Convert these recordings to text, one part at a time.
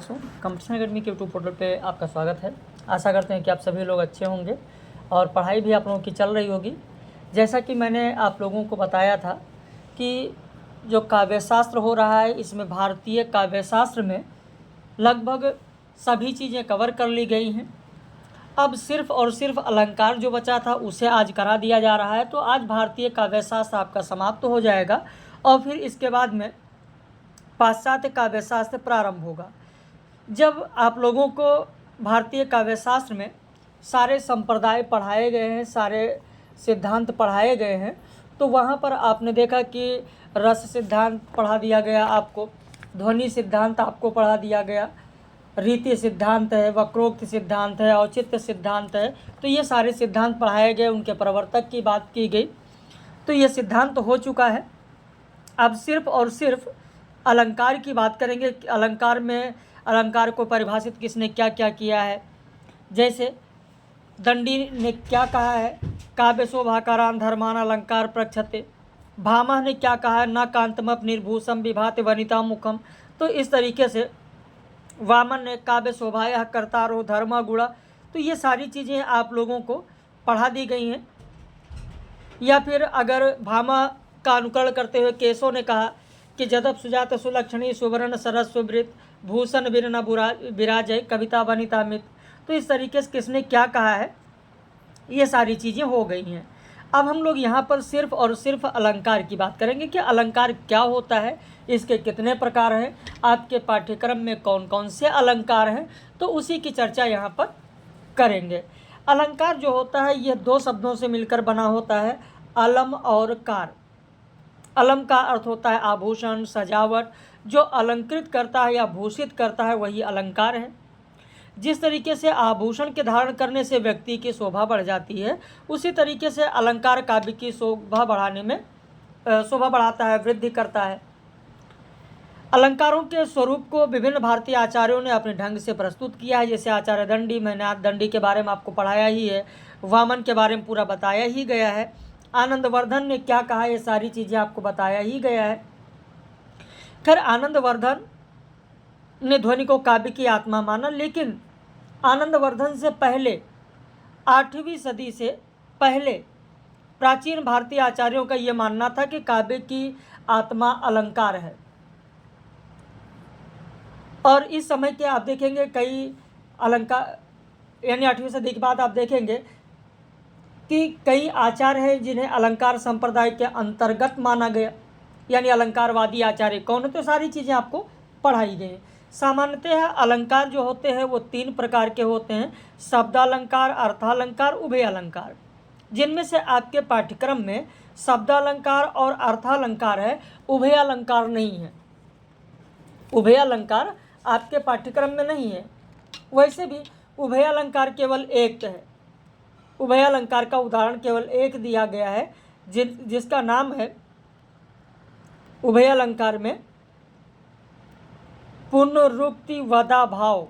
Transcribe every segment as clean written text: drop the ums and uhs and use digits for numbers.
Competition academy के YouTube portal पे आपका स्वागत है। आशा करते हैं कि आप सभी लोग अच्छे होंगे और पढ़ाई भी आप लोगों की चल रही होगी। जैसा कि मैंने आप लोगों को बताया था कि जो काव्यशास्त्र हो रहा है, इसमें भारतीय काव्यशास्त्र में लगभग सभी चीज़ें कवर कर ली गई हैं। अब सिर्फ और सिर्फ अलंकार जो बचा था उसे आज करा दिया जा रहा है। तो आज भारतीय काव्यशास्त्र आपका समाप्त हो जाएगा और फिर इसके बाद में पाश्चात्य काव्यशास्त्र प्रारंभ होगा। जब आप लोगों को भारतीय काव्यशास्त्र में सारे संप्रदाय पढ़ाए गए हैं, सारे सिद्धांत पढ़ाए गए हैं, तो वहाँ पर आपने देखा कि रस सिद्धांत पढ़ा दिया गया, आपको ध्वनि सिद्धांत आपको पढ़ा दिया गया, रीति सिद्धांत है, वक्रोक्त सिद्धांत है, औचित्य सिद्धांत है। तो ये सारे सिद्धांत पढ़ाए गए, उनके प्रवर्तक की बात की गई। तो ये सिद्धांत हो चुका है। अब सिर्फ और सिर्फ अलंकार की बात करेंगे। अलंकार में अलंकार को परिभाषित किसने क्या क्या किया है। जैसे दंडी ने क्या कहा है, काव्य शोभाकारान धर्मान अलंकार प्रक्षते। भामह ने क्या कहा है, न कांतमप निर्भूषम विभाति वनिता मुखम। तो इस तरीके से वामन ने काव्य शोभाया कर्तारो धर्म गुणा। तो ये सारी चीज़ें आप लोगों को पढ़ा दी गई हैं। या फिर अगर भामा का अनुकरण करते हुए केशव ने कहा कि जदप सुजात सुलक्षणी सुवर्ण सरस सुवृत भूषण बिरन विराजय कविता वनिता मित। तो इस तरीके से किसने क्या कहा है, ये सारी चीज़ें हो गई हैं। अब हम लोग यहाँ पर सिर्फ और सिर्फ अलंकार की बात करेंगे कि अलंकार क्या होता है, इसके कितने प्रकार हैं, आपके पाठ्यक्रम में कौन कौन से अलंकार हैं, तो उसी की चर्चा यहाँ पर करेंगे। अलंकार जो होता है यह दो शब्दों से मिलकर बना होता है, अलम और कार। अलम का अर्थ होता है आभूषण, सजावट। जो अलंकृत करता है या भूषित करता है वही अलंकार है। जिस तरीके से आभूषण के धारण करने से व्यक्ति की शोभा बढ़ जाती है, उसी तरीके से अलंकार काव्य की शोभा बढ़ाने में शोभा बढ़ाता है, वृद्धि करता है। अलंकारों के स्वरूप को विभिन्न भारतीय आचार्यों ने अपने ढंग से प्रस्तुत किया है। जैसे आचार्य दंडी, मैंने दंडी के बारे में आपको पढ़ाया ही है, वामन के बारे में पूरा बताया ही गया है, आनंदवर्धन ने क्या कहा, ये सारी चीज़ें आपको बताया ही गया है। खैर, आनंदवर्धन ने ध्वनि को काव्य की आत्मा माना, लेकिन आनंदवर्धन से पहले 8वीं सदी से पहले प्राचीन भारतीय आचार्यों का ये मानना था कि काव्य की आत्मा अलंकार है। और इस समय के आप देखेंगे कई अलंकार, यानी 8वीं सदी के बाद आप देखेंगे कि कई आचार्य हैं जिन्हें अलंकार संप्रदाय के अंतर्गत माना गया, यानी अलंकारवादी आचार्य कौन है, तो सारी चीज़ें आपको पढ़ाई गई। सामान्यतः अलंकार जो होते हैं वो 3 प्रकार के होते हैं, शब्दालंकार, अर्थालंकार, उभय अलंकार। जिनमें से आपके पाठ्यक्रम में शब्दालंकार और अर्थालंकार है, उभय अलंकार नहीं है। उभय अलंकार आपके पाठ्यक्रम में नहीं है। वैसे भी उभय अलंकार केवल एक है। उभय अलंकार का उदाहरण केवल एक दिया गया है, जिसका नाम है उभय अलंकार में पुनरुक्ति वदा भाव।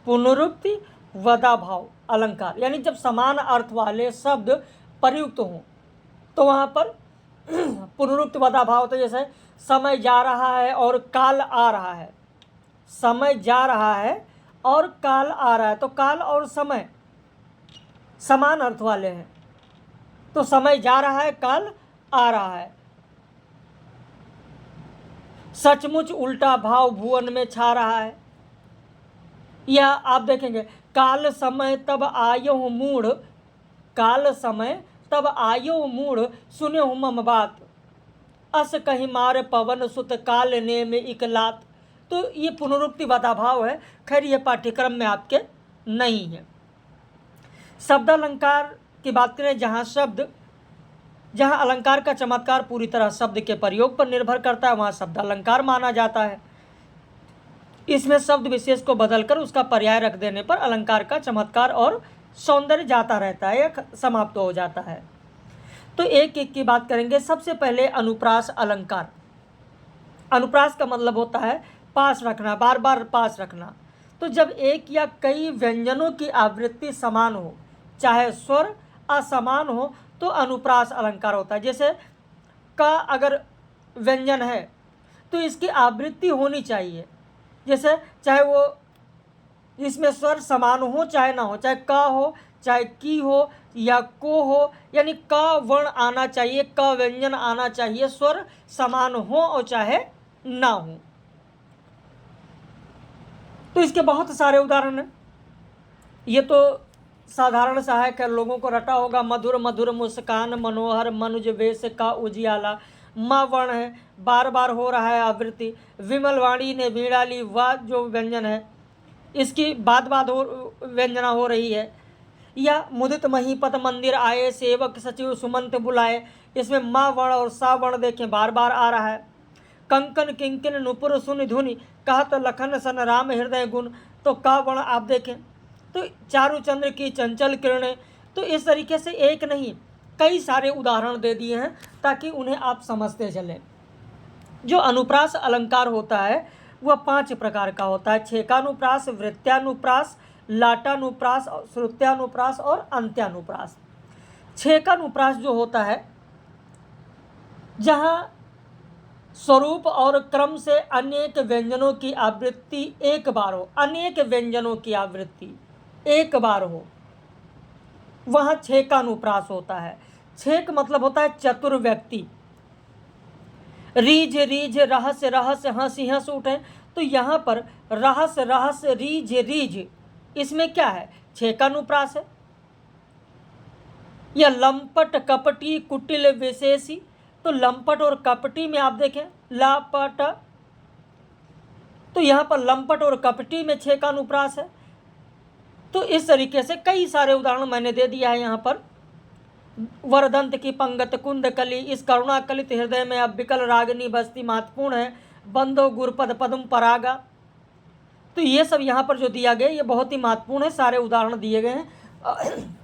पुनरुक्ति वदा भाव अलंकार, यानी जब समान अर्थ वाले शब्द प्रयुक्त हों तो वहाँ पर पुनरुक्ति वदा भाव। तो जैसे समय जा रहा है और काल आ रहा है, समय जा रहा है और काल आ रहा है, तो काल और समय समान अर्थ वाले हैं। तो समय जा रहा है, काल आ रहा है। सचमुच उल्टा भाव भुवन में छा रहा है। यह आप देखेंगे, काल समय तब आयो मूढ़, काल समय तब आयो मूढ़ सुने हूँ मम बात, अस कहीं मार पवन सुत काल ने में इकलात। तो ये पुनरुक्ति वदा भाव है। खैर, ये पाठ्यक्रम में आपके नहीं है। शब्दालंकार की बात करें, जहाँ अलंकार का चमत्कार पूरी तरह शब्द के प्रयोग पर निर्भर करता है, वहाँ शब्दालंकार माना जाता है। इसमें शब्द विशेष को बदलकर उसका पर्याय रख देने पर अलंकार का चमत्कार और सौंदर्य जाता रहता है या समाप्त हो जाता है। तो एक एक की बात करेंगे। सबसे पहले अनुप्रास अलंकार। अनुप्रास का मतलब होता है पास रखना, बार बार पास रखना। तो जब एक या कई व्यंजनों की आवृत्ति समान हो, चाहे स्वर असमान हो, तो अनुप्रास अलंकार होता है। जैसे का अगर व्यंजन है तो इसकी आवृत्ति होनी चाहिए, जैसे चाहे वो इसमें स्वर समान हो चाहे ना हो, चाहे का हो चाहे की हो या को हो, यानी का वर्ण आना चाहिए, का व्यंजन आना चाहिए, स्वर समान हो और चाहे ना हो। तो इसके बहुत सारे उदाहरण हैं। ये तो साधारण सा है, खैर लोगों को रटा होगा। मधुर मधुर मुस्कान मनोहर मनुज वेश का उजियाला, माँ वर्ण है, बार बार हो रहा है आवृत्ति। विमल वाणी ने वीणा ली, वाह जो व्यंजन है इसकी बात बात हो व्यंजना हो रही है। या मुदित महीपत मंदिर आए, सेवक सचिव सुमंत बुलाए, इसमें माँ वर्ण और सा वर्ण देखें बार बार आ रहा है। कंकन किंकिन नुपुर सुन धुनि, कहत लखन सन राम हृदय गुण, तो का वर्ण आप देखें। तो चारु चंद्र की चंचल किरणें, तो इस तरीके से एक नहीं कई सारे उदाहरण दे दिए हैं ताकि उन्हें आप समझते चलें। जो अनुप्रास अलंकार होता है वह 5 प्रकार का होता है। छेकानुप्रास, वृत्त्यानुप्रास, लाटानुप्रास, श्रुत्यानुप्रास और अंत्यानुप्रास। छेकानुप्रास जो होता है जहाँ स्वरूप और क्रम से अनेक व्यंजनों की आवृत्ति एक बार हो, अनेक व्यंजनों की आवृत्ति एक बार हो, वहाँ छेकानुप्रास होता है। छेक मतलब होता है चतुर व्यक्ति। रीझ रीझ रहस्य रहस्य हंसी हंस उठे, तो यहाँ पर रहस्य रहस्य रीझ रीझ, इसमें क्या है? छेकानुप्रास है। या लंपट कपटी कुटिल विशेषी, तो लंपट और कपटी में आप देखें लापट, तो यहाँ पर लंपट और कपटी में छेकानुप्रास है। तो इस तरीके से कई सारे उदाहरण मैंने दे दिया है यहाँ पर। वरदंत की पंगत कुंद कली, इस करुणा कलित हृदय में अब विकल रागिनी बस्ती महत्वपूर्ण है। बंदो गुरपद पदम परागा, तो ये सब यहाँ पर जो दिया गया ये बहुत ही महत्वपूर्ण है। सारे उदाहरण दिए गए हैं,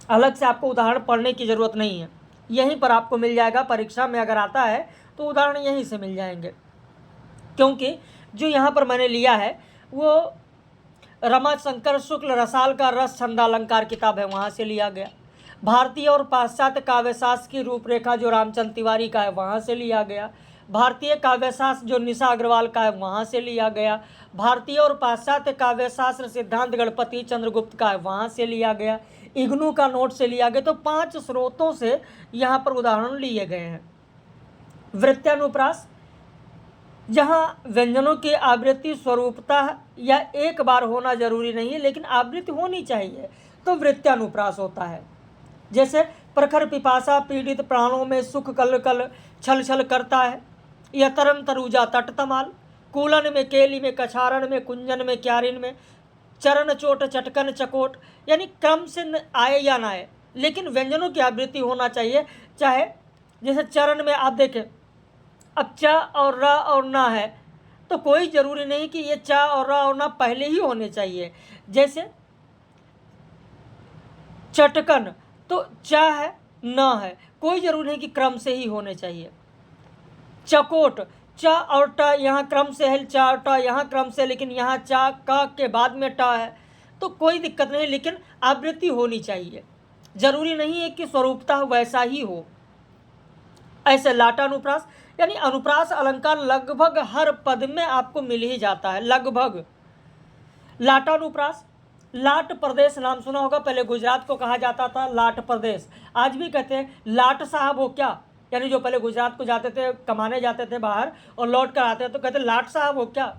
अलग से आपको उदाहरण पढ़ने की ज़रूरत नहीं है, यहीं पर आपको मिल जाएगा। परीक्षा में अगर आता है तो उदाहरण यहीं से मिल जाएंगे, क्योंकि जो यहाँ पर मैंने लिया है वो रमाशंकर शुक्ल रसाल का रस छंदालंकार किताब है, वहाँ से लिया गया। भारतीय और पाश्चात्य काव्यशास्त्र की रूपरेखा जो रामचंद्र तिवारी का है वहाँ से लिया गया। भारतीय काव्यशास्त्र जो निशा अग्रवाल का है वहाँ से लिया गया। भारतीय और पाश्चात्य काव्यशास्त्र सिद्धांत गणपति चंद्रगुप्त का है वहाँ से लिया गया। इग्नू का नोट से लिया गया। तो 5 स्रोतों से यहाँ पर उदाहरण लिए गए हैं। वृत्त्यानुप्रास, जहाँ व्यंजनों की आवृत्ति स्वरूपता या एक बार होना जरूरी नहीं है लेकिन आवृत्ति होनी चाहिए, तो वृत्त्यानुप्रास होता है। जैसे प्रखर पिपासा पीड़ित प्राणों में सुख कल कल छल छल करता है, यह तरन तरुजा तट तमाल, कूलन में केली में कछारण में कुंजन में क्यारिन में, चरण चोट चटकन चकोट, यानी क्रम से आए या ना आए लेकिन व्यंजनों की आवृत्ति होना चाहिए। चाहे जैसे चरण में आप देखें अब चा और रा और ना है, तो कोई ज़रूरी नहीं कि ये चा और रा और ना पहले ही होने चाहिए। जैसे चटकन, तो चा है ना है, कोई ज़रूरी नहीं कि क्रम से ही होने चाहिए। चकोट, चा और टा यहाँ क्रम से है, चा और टा यहाँ क्रम से, लेकिन यहाँ चा का के बाद में टा है, तो कोई दिक्कत नहीं, लेकिन आवृत्ति होनी चाहिए। जरूरी नहीं है कि स्वरूपता वैसा ही हो। ऐसे लाटानुप्रास, यानी अनुप्रास अलंकार लगभग हर पद में आपको मिल ही जाता है, लगभग। लाटानुप्रास, लाट प्रदेश नाम सुना होगा, पहले गुजरात को कहा जाता था लाट प्रदेश, आज भी कहते हैं लाट साहब हो क्या, यानी जो पहले गुजरात को जाते थे, कमाने जाते थे बाहर और लौट कर आते थे तो कहते लाट साहब हो क्या,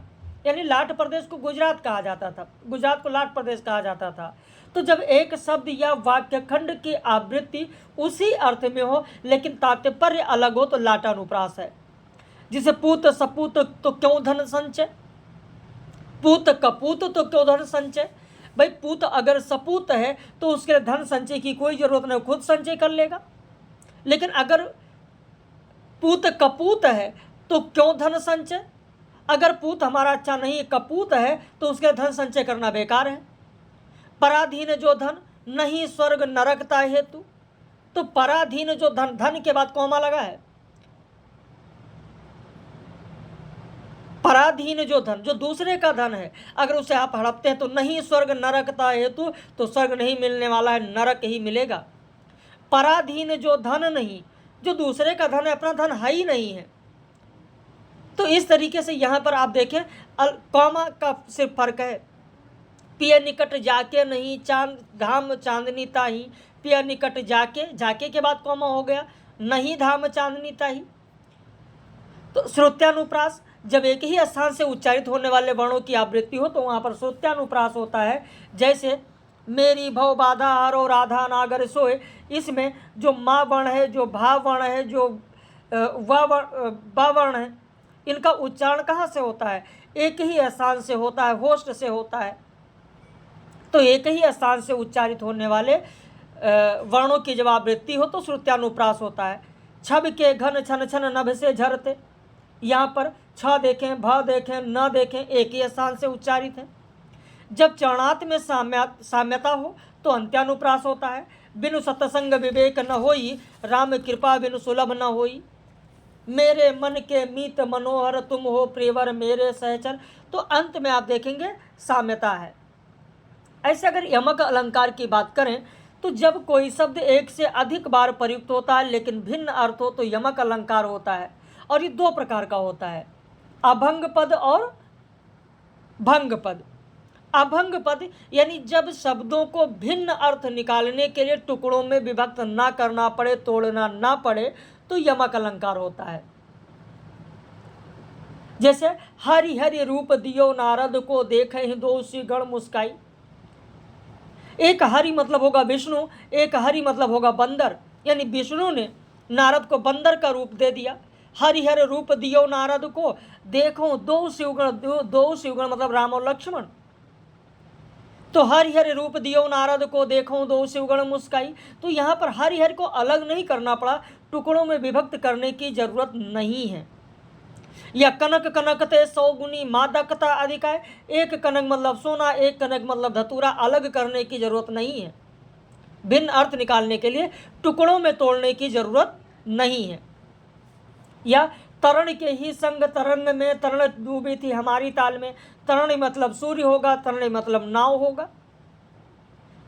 यानी लाट प्रदेश को गुजरात कहा जाता था, गुजरात को लाट प्रदेश कहा जाता था। तो जब एक शब्द या वाक्यखंड की आवृत्ति उसी अर्थ में हो लेकिन तात्पर्य अलग हो तो लाटानुप्रास है। जिसे पूत सपूत तो क्यों धन संचय, पूत कपूत तो क्यों धन संचय। भाई पूत अगर सपूत है तो उसके लिए धन संचय की कोई जरूरत नहीं, खुद संचय कर लेगा। लेकिन अगर पूत कपूत है तो क्यों धन संचय, अगर पूत हमारा अच्छा नहीं कपूत है तो उसके धन संचय करना बेकार है। पराधीन जो धन नहीं स्वर्ग नरकता हेतु, तो पराधीन जो धन, धन के बाद कौमा लगा है, पराधीन जो धन, जो दूसरे का धन है, अगर उसे आप हड़पते हैं तो नहीं स्वर्ग नरकता हेतु, तो स्वर्ग नहीं मिलने वाला है, नरक ही मिलेगा। पराधीन जो धन नहीं, जो दूसरे का धन है, अपना धन है ही नहीं है, तो इस तरीके से यहाँ पर आप देखें कॉमा का सिर्फ फर्क है। पिय निकट जाके नहीं चांद धाम चांदनी ताही, पिय निकट जाके, जाके के बाद कॉमा हो गया, नहीं धाम चांदनी ताही। तो श्रोत्यानुप्रास, जब एक ही स्थान से उच्चारित होने वाले वर्णों की आवृत्ति हो तो वहाँ पर श्रोत्यानुप्रास होता है। जैसे मेरी भव बाधा हारो राधा नागर सोए, इसमें जो माँ वर्ण है, जो भा वर्ण है, जो वा वर्ण है, इनका उच्चारण कहाँ से होता है? एक ही स्थान से होता है, होस्ट से होता है। तो एक ही स्थान से उच्चारित होने वाले वर्णों की जब आवृत्ति हो तो श्रुत्यानुप्रास होता है। छब के घन छन छन नभ से झरते, यहाँ पर छ देखें, भ देखें, न देखें, एक ही स्थान से उच्चारित है। जब चरणार्थ में साम्यता हो तो अंत्यानुप्रास होता है। बिनु सत्संग विवेक न होई, राम कृपा बिनु सुलभ न होई। मेरे मन के मीत मनोहर तुम हो प्रियवर मेरे सहचर, तो अंत में आप देखेंगे साम्यता है। ऐसे अगर यमक अलंकार की बात करें तो जब कोई शब्द एक से अधिक बार प्रयुक्त होता है लेकिन भिन्न अर्थ हो तो यमक अलंकार होता है। और ये दो प्रकार का होता है, अभंग पद और भंग पद। अभंग पद यानी जब शब्दों को भिन्न अर्थ निकालने के लिए टुकड़ों में विभक्त ना करना पड़े, तोड़ना ना पड़े, तो यमक अलंकार होता है। जैसे हरि हरि रूप दियो नारद को देखे दो गण मुस्काई। एक हरि मतलब होगा विष्णु, एक हरि मतलब होगा बंदर, यानी विष्णु ने नारद को बंदर का रूप दे दिया। हरि हरि रूप दियो नारद को, देखो दो शिवगण मतलब राम और लक्ष्मण। तो हरि हरि रूप दियो नारद को, देखो दो शिवगण मुस्काई। तो यहाँ पर हरि हरि को अलग नहीं करना पड़ा, टुकड़ों में विभक्त करने की जरूरत नहीं है। या कनक कनकते 100 गुनी मादकता अधिक है, एक कनक मतलब सोना, एक कनक मतलब धतूरा, अलग करने की जरूरत नहीं है। भिन्न अर्थ निकालने के लिए टुकड़ों में तोड़ने की जरूरत नहीं है। या तरण के ही संग तरंग में तरण डूबी थी हमारी ताल में, तरण मतलब सूर्य होगा, तरण मतलब नाव होगा।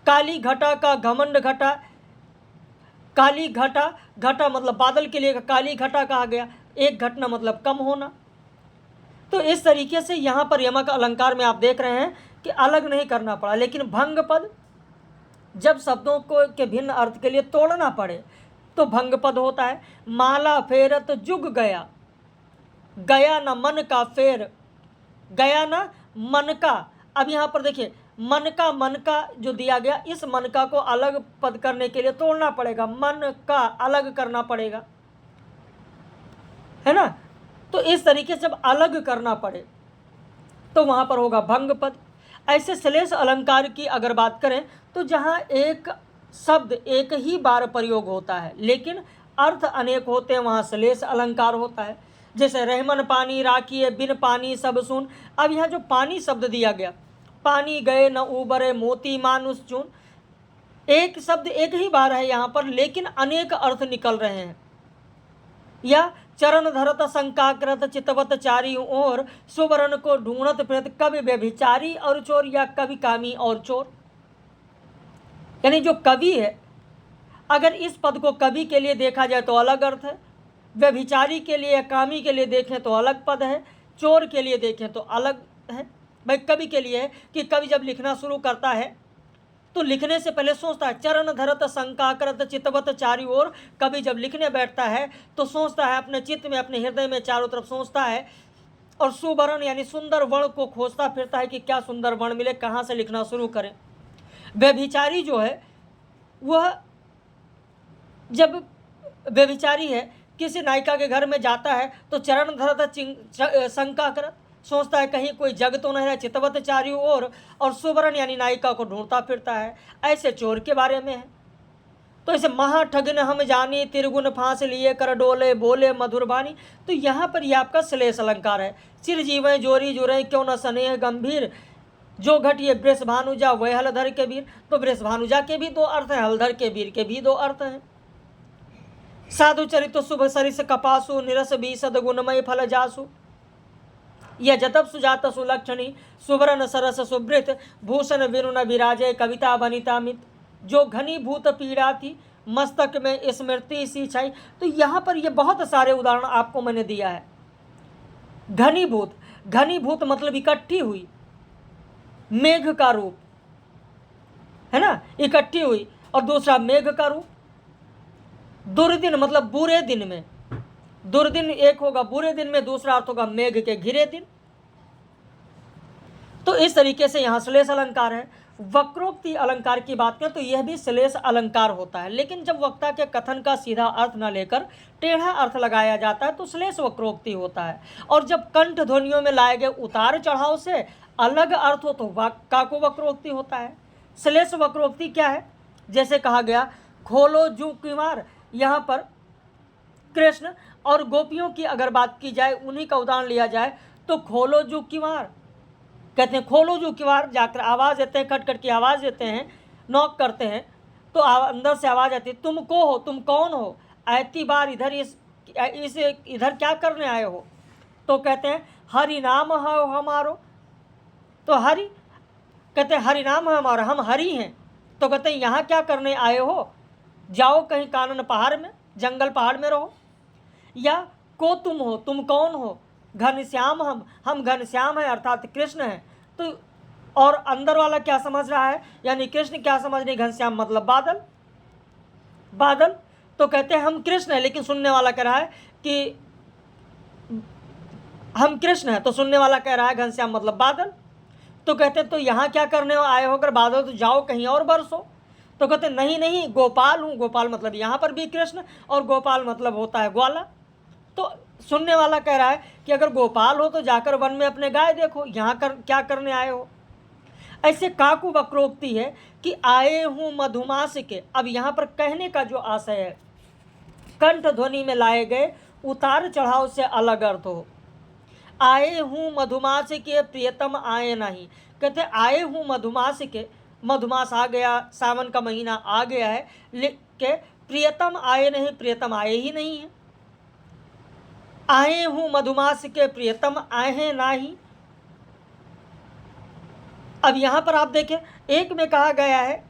काली घटा का घमंड घटा, काली घटा, घटा मतलब बादल के लिए काली घटा कहा गया, एक घटना मतलब कम होना। तो इस तरीके से यहाँ पर यमक अलंकार में आप देख रहे हैं कि अलग नहीं करना पड़ा। लेकिन भंग पद जब शब्दों को के भिन्न अर्थ के लिए तोड़ना पड़े तो भंग पद होता है। माला फेरत जुग गया, गया ना मन का फेर, गया ना मन का। अब यहाँ पर देखिए मन का जो दिया गया, इस मन का को अलग पद करने के लिए तोड़ना पड़ेगा, मन का अलग करना पड़ेगा, है ना। तो इस तरीके से जब अलग करना पड़े तो वहाँ पर होगा भंग पद। ऐसे श्लेष अलंकार की अगर बात करें तो जहाँ एक शब्द एक ही बार प्रयोग होता है लेकिन अर्थ अनेक होते हैं, वहाँ श्लेष अलंकार होता है। जैसे रहमन पानी राखिए बिन पानी सब सुन। अब यहाँ जो पानी शब्द दिया गया, पानी गए न उबरे मोती मानुष चून, एक शब्द एक ही बार है यहाँ पर लेकिन अनेक अर्थ निकल रहे हैं। या चरण धरत शंकाकृत चितवत चारी ओर, सुवर्ण को ढूंढत फिरत कवि व्यभिचारी और चोर, या कवि कामी और चोर। यानी जो कवि है, अगर इस पद को कवि के लिए देखा जाए तो अलग अर्थ है, व्यभिचारी के लिए या कामी के लिए देखें तो अलग पद है, चोर के लिए देखें तो अलग है। भाई कवि के लिए है कि कवि जब लिखना शुरू करता है तो लिखने से पहले सोचता है, चरण धरत शंकाकृत चितवत चारी ओर। कवि जब लिखने बैठता है तो सोचता है, अपने चित्त में अपने हृदय में चारों तरफ सोचता है, और सुवर्ण यानी सुंदर वर्ण को खोजता फिरता है कि क्या सुंदर वर्ण मिले, कहाँ से लिखना शुरू करें। व्यभिचारी जो है वह जब व्यभिचारी है किसी नायिका के घर में जाता है तो चरण धरत शंकाकृत, सोचता है कहीं कोई जग तो नहीं है, चितवत चारों ओर, और सुवर्ण यानी नायिका को ढूंढता फिरता है। ऐसे चोर के बारे में है। तो ऐसे महाठगन हम जानी तिरगुन फांस लिए कर डोले बोले मधुर बानी। तो यहाँ पर यह आपका श्लेष अलंकार है। चिर जीवें जोरी जुरे क्यों न स्नेह गंभीर, जो घटिए वृष भानुजा वह हलधर के वीर। तो वृष भानुजा के भी दो अर्थ हैं, हलधर के वीर के भी दो अर्थ हैं। साधु चरित शुभ सरिस कपासु, निरस भी सदगुणमय फल जासु। यह जतप सुजात सुलक्षणी, सुवर्ण सरस सुभृत, भूषण विरुण विराजय कविता बनिता मित। जो घनी भूत पीड़ा थी मस्तक में स्मृति सी छाई। तो यहाँ पर ये बहुत सारे उदाहरण आपको मैंने दिया है। घनीभूत, घनीभूत मतलब इकट्ठी हुई, मेघ का रूप, है ना, इकट्ठी हुई। और दूसरा मेघ का रूप। दुर्दिन मतलब बुरे दिन में, दुर्दिन एक होगा बुरे दिन में, दूसरा अर्थ होगा मेघ के घिरे दिन। तो इस तरीके से यहाँ श्लेष अलंकार है। वक्रोक्ति अलंकार की बात करें तो यह भी श्लेष अलंकार होता है, लेकिन जब वक्ता के कथन का सीधा अर्थ न लेकर टेढ़ा अर्थ लगाया जाता है तो श्लेष वक्रोक्ति होता है। और जब कंठ ध्वनियों में लाए गए उतार चढ़ाव से अलग अर्थ हो तो काको वक्रोक्ति होता है। श्लेष वक्रोक्ति क्या है? जैसे कहा गया खोलो जू किवार, यहाँ पर कृष्ण और गोपियों की अगर बात की जाए, उन्हीं का उदाहरण लिया जाए तो खोलो जू किवार कहते हैं, खोलो जू किवार, जाकर आवाज़ देते हैं, खटखट की आवाज़ देते हैं, नॉक करते हैं तो अंदर से आवाज़ आती है, तुम को हो, तुम कौन हो, ऐती बार इधर इधर क्या करने आए हो? तो कहते हैं हरि नाम है हमारो, तो हरि कहते हैं हरि नाम है हमारा, हम हरि हैं। तो कहते हैं यहाँ क्या करने आए हो? जाओ कहीं कानन पहाड़ में, जंगल पहाड़ में रहो। या को तुम हो, तुम कौन हो? घनश्याम हम घनश्याम है अर्थात कृष्ण है। तो और अंदर वाला क्या समझ रहा है, यानी कृष्ण क्या समझ रहे? घनश्याम मतलब बादल, बादल। तो कहते हैं हम कृष्ण है, लेकिन सुनने वाला कह रहा है कि हम कृष्ण है, तो सुनने वाला कह रहा है घनश्याम मतलब बादल। तो कहते हैं तो यहाँ क्या करने आए हो? अगर बादल तो जाओ कहीं और बरसो। तो कहते नहीं नहीं, गोपाल हूँ, गोपाल मतलब यहाँ पर भी कृष्ण, और गोपाल मतलब होता है ग्वाला। तो सुनने वाला कह रहा है कि अगर गोपाल हो तो जाकर वन में अपने गाय देखो, यहाँ क्या करने आए हो? ऐसे काकु वक्रोक्ति है कि आए हूँ मधुमास के। अब यहाँ पर कहने का जो आशय है, कंठ ध्वनि में लाए गए उतार चढ़ाव से अलग अर्थ हो। आए हूँ मधुमास के प्रियतम आए नहीं, कहते आए हूँ मधुमास के, मधुमास आ गया, सावन का महीना आ गया है, लेकिन प्रियतम आए नहीं, प्रियतम आए ही नहीं है। आए हूँ मधुमास के प्रियतम आए हैं नाही। अब यहाँ पर आप देखें, एक में कहा गया है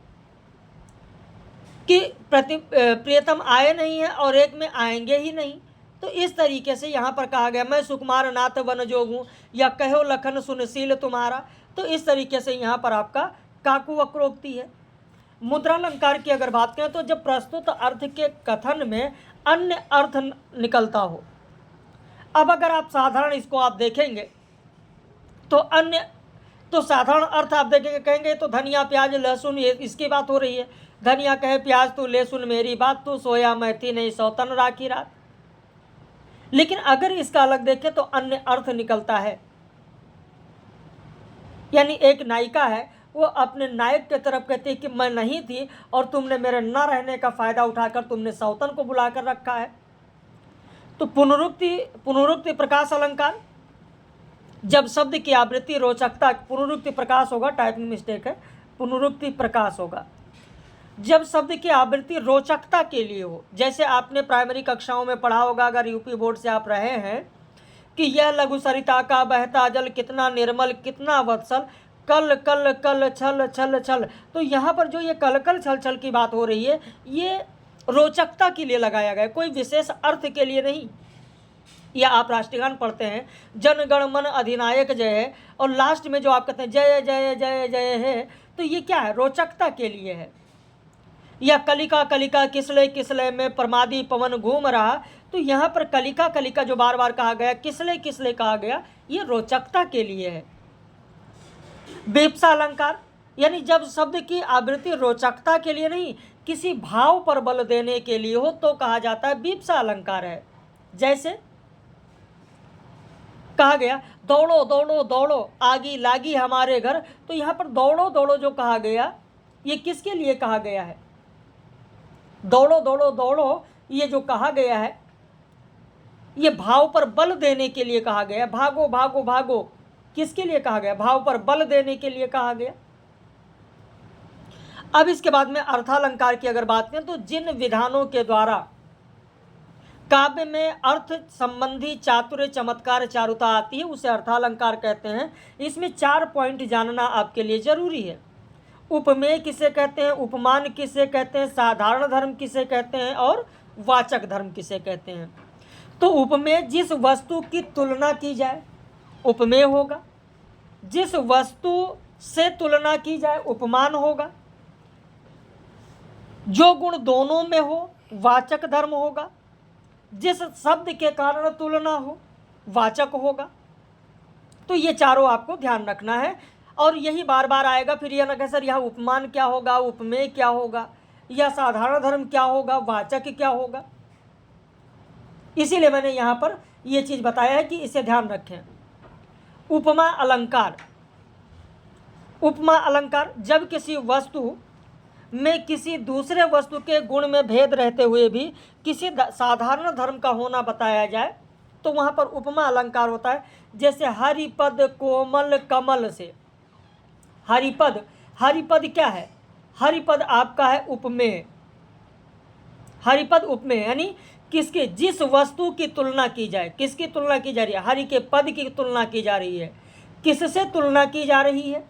कि प्रियतम आए नहीं है और एक में आएंगे ही नहीं। तो इस तरीके से यहाँ पर कहा गया मैं सुकुमार नाथ वन जोग हूँ, या कहो लखन सुनशील तुम्हारा। तो इस तरीके से यहाँ पर आपका काकु वक्रोक्ति है। मुद्रालंकार की अगर बात करें तो जब प्रस्तुत अर्थ के कथन में अन्य अर्थ निकलता हो। अब अगर आप साधारण इसको आप देखेंगे तो अन्य, तो साधारण अर्थ आप देखेंगे, कहेंगे तो धनिया प्याज लहसुन, ये इसकी बात हो रही है। धनिया कहे प्याज तू ले सुन मेरी बात, तू सोया मैं थी नहीं सौतन राखी रात। लेकिन अगर इसका अलग देखें तो अन्य अर्थ निकलता है। यानी एक नायिका है, वो अपने नायक की तरफ कहती है कि मैं नहीं थी और तुमने मेरे न रहने का फ़ायदा उठाकर तुमने सौतन को बुलाकर रखा है। तो पुनरुक्ति प्रकाश अलंकार, जब शब्द की आवृत्ति रोचकता, पुनरुक्ति प्रकाश होगा, टाइपिंग मिस्टेक है, पुनरुक्ति प्रकाश होगा। जब शब्द की आवृत्ति रोचकता के लिए हो, जैसे आपने प्राइमरी कक्षाओं में पढ़ा होगा, अगर यूपी बोर्ड से आप रहे हैं, कि यह लघु सरिता का बहता जल कितना निर्मल कितना वत्सल, कल कल कल छल छल छल। तो यहाँ पर जो ये कल कल छल छल की बात हो रही है, ये रोचकता के लिए लगाया गया, कोई विशेष अर्थ के लिए नहीं। या आप राष्ट्रगान पढ़ते हैं, जन गण मन अधिनायक जय है, और लास्ट में जो आप कहते हैं जय जय जय जय है, तो ये क्या है? रोचकता के लिए है। या कलिका कलिका किसले किसले में प्रमादी पवन घूम रहा, तो यहाँ पर कलिका कलिका जो बार बार कहा गया, किसले किसले कहा गया, ये रोचकता के लिए है। बेपसा अलंकार, यानी जब शब्द की आवृत्ति रोचकता के लिए नहीं, किसी भाव पर बल देने के लिए हो तो कहा जाता है बीप्सा अलंकार है। जैसे कहा गया दौड़ो दौड़ो दौड़ो आगी लागी हमारे घर, तो यहाँ पर दौड़ो दौड़ो जो कहा गया, ये किसके लिए कहा गया है? दौड़ो दौड़ो दौड़ो ये जो कहा गया है, ये भाव पर बल देने के लिए कहा गया। भागो भागो भागो किसके लिए कहा गया? भाव पर बल देने के लिए कहा गया। अब इसके बाद में अर्थालंकार की अगर बात करें तो जिन विधानों के द्वारा काव्य में अर्थ संबंधी चातुर्य चमत्कार चारुता आती है, उसे अर्थालंकार कहते हैं। इसमें 4 पॉइंट जानना आपके लिए जरूरी है। उपमेय किसे कहते हैं, उपमान किसे कहते हैं, साधारण धर्म किसे कहते हैं, और वाचक धर्म किसे कहते हैं। तो उपमेय जिस वस्तु की तुलना की जाए उपमेय होगा, जिस वस्तु से तुलना की जाए उपमान होगा, जो गुण दोनों में हो वाचक धर्म होगा, जिस शब्द के कारण तुलना हो वाचक होगा। तो ये चारों आपको ध्यान रखना है और यही बार बार आएगा। फिर यह ना कहे सर यह उपमान क्या होगा, उपमेय क्या होगा, या साधारण धर्म क्या होगा, वाचक क्या होगा। इसीलिए मैंने यहाँ पर यह चीज़ बताया है कि इसे ध्यान रखें। उपमा अलंकार, उपमा अलंकार जब किसी वस्तु में किसी दूसरे वस्तु के गुण में भेद रहते हुए भी किसी साधारण धर्म का होना बताया जाए तो वहाँ पर उपमा अलंकार होता है। जैसे हरिपद कोमल कमल से, हरिपद, हरिपद क्या है, हरिपद आपका है उपमेय, हरिपद उपमेय यानी किसके, जिस वस्तु की तुलना की जाए, किसकी तुलना की जा रही है, हरि के पद की तुलना की जा रही है, किससे तुलना की जा रही है,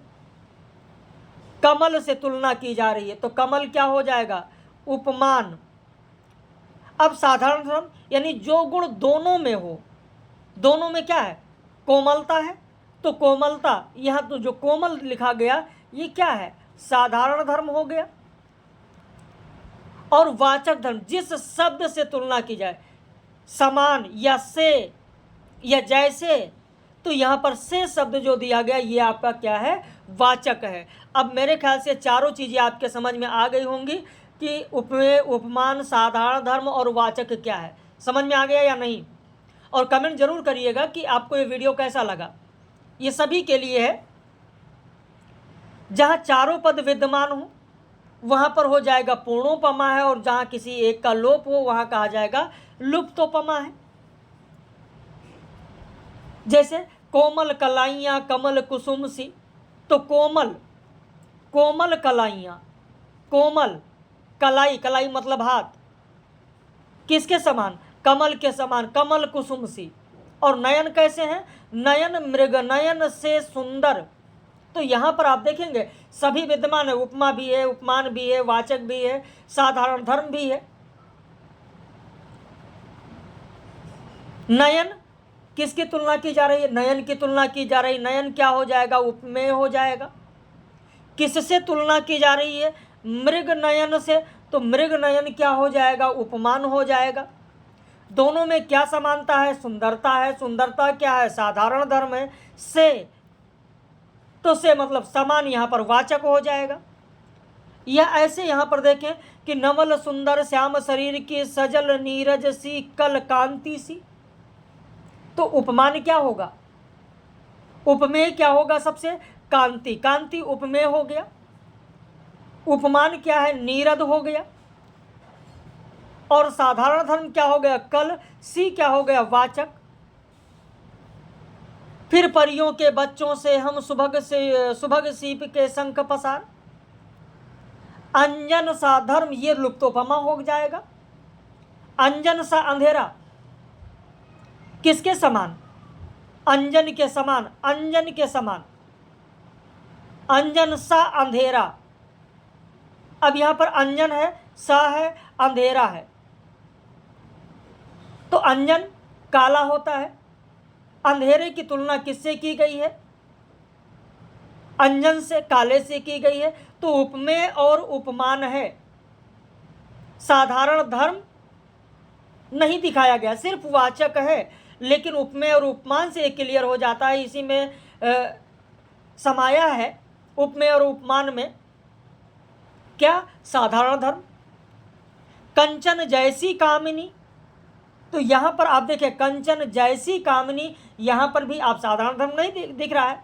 कमल से तुलना की जा रही है। तो कमल क्या हो जाएगा, उपमान। अब साधारण धर्म यानी जो गुण दोनों में हो, दोनों में क्या है, कोमलता है, तो कोमलता यहाँ तो जो कोमल लिखा गया ये क्या है, साधारण धर्म हो गया। और वाचक धर्म जिस शब्द से तुलना की जाए, समान या से या जैसे, तो यहाँ पर से शब्द जो दिया गया ये आपका क्या है, वाचक है। अब मेरे ख्याल से चारों चीज़ें आपके समझ में आ गई होंगी कि उपमेय, उपमान, साधारण धर्म और वाचक क्या है। समझ में आ गया या नहीं? और कमेंट जरूर करिएगा कि आपको ये वीडियो कैसा लगा। ये सभी के लिए है। जहाँ चारों पद विद्यमान हो वहाँ पर हो जाएगा पूर्णोपमा है, और जहाँ किसी एक का लोप हो वहाँ कहा जाएगा लुप्तोपमा है। जैसे कोमल कलाइयाँ कमल कुसुम सी, तो कोमल, कोमल कलाइयाँ, कोमल कलाई, कलाई मतलब हाथ, किसके समान, कमल के समान, कमल कुसुम सी। और नयन कैसे हैं, नयन मृग नयन से सुंदर। तो यहाँ पर आप देखेंगे सभी विद्यमान है, उपमा भी है, उपमान भी है, वाचक भी है, साधारण धर्म भी है। नयन किसकी तुलना की जा रही है, नयन की तुलना की जा रही, नयन क्या हो जाएगा, उपमेय हो जाएगा। किससे तुलना की जा रही है, मृग नयन से, तो मृग नयन क्या हो जाएगा, उपमान हो जाएगा। दोनों में क्या समानता है, सुंदरता है, सुंदरता क्या है, साधारण धर्म है। से, तो से मतलब समान, यहाँ पर वाचक हो जाएगा। या ऐसे यहाँ पर देखें कि नवल सुंदर श्याम शरीर की सजल नीरज सी कल कांति सी, तो उपमान क्या होगा, उपमेय क्या होगा, सबसे कांति, कांति उपमेय हो गया। उपमान क्या है, नीरद हो गया। और साधारण धर्म क्या हो गया, कल सी क्या हो गया, वाचक। फिर परियों के बच्चों से हम सुभग से सुभग सीप के शंख पसार, अंजन सा धर्म ये लुप्तोपमा हो जाएगा। अंजन सा अंधेरा किसके समान, अंजन के समान, अंजन के समान, अंजन सा अंधेरा। अब यहां पर अंजन है, सा है, अंधेरा है, तो अंजन काला होता है। अंधेरे की तुलना किससे की गई है, अंजन से, काले से की गई है। तो उपमेय और उपमान है, साधारण धर्म नहीं दिखाया गया, सिर्फ वाचक है। लेकिन उपमेय और उपमान से क्लियर हो जाता है, इसी में समाया है उपमेय और उपमान में क्या, साधारण धर्म। कंचन जैसी कामिनी, तो यहाँ पर आप देखें कंचन जैसी कामिनी, यहाँ पर भी आप साधारण धर्म नहीं दिख रहा है,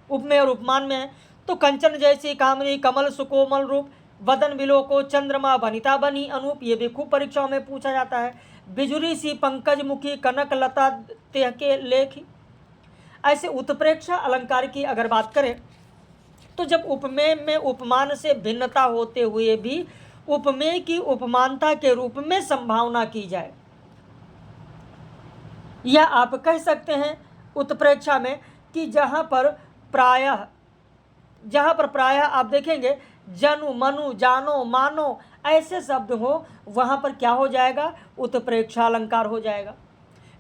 उपमेय और उपमान में है। तो कंचन जैसी कामिनी कमल सुकोमल रूप, वदन बिलो को चंद्रमा वनिता बनी अनूप, ये भी खूब परीक्षाओं में पूछा जाता है। बिजुरी सी पंकज मुखी कनक लता तेह के लेखी। ऐसे उत्प्रेक्षा अलंकार की अगर बात करें तो जब उपमेय में उपमान से भिन्नता होते हुए भी उपमेय की उपमानता के रूप में संभावना की जाए, या आप कह सकते हैं उत्प्रेक्षा में कि जहाँ पर प्रायः आप देखेंगे जनु मनु जानो मानो ऐसे शब्द हो, वहाँ पर क्या हो जाएगा, उत्प्रेक्षा अलंकार हो जाएगा।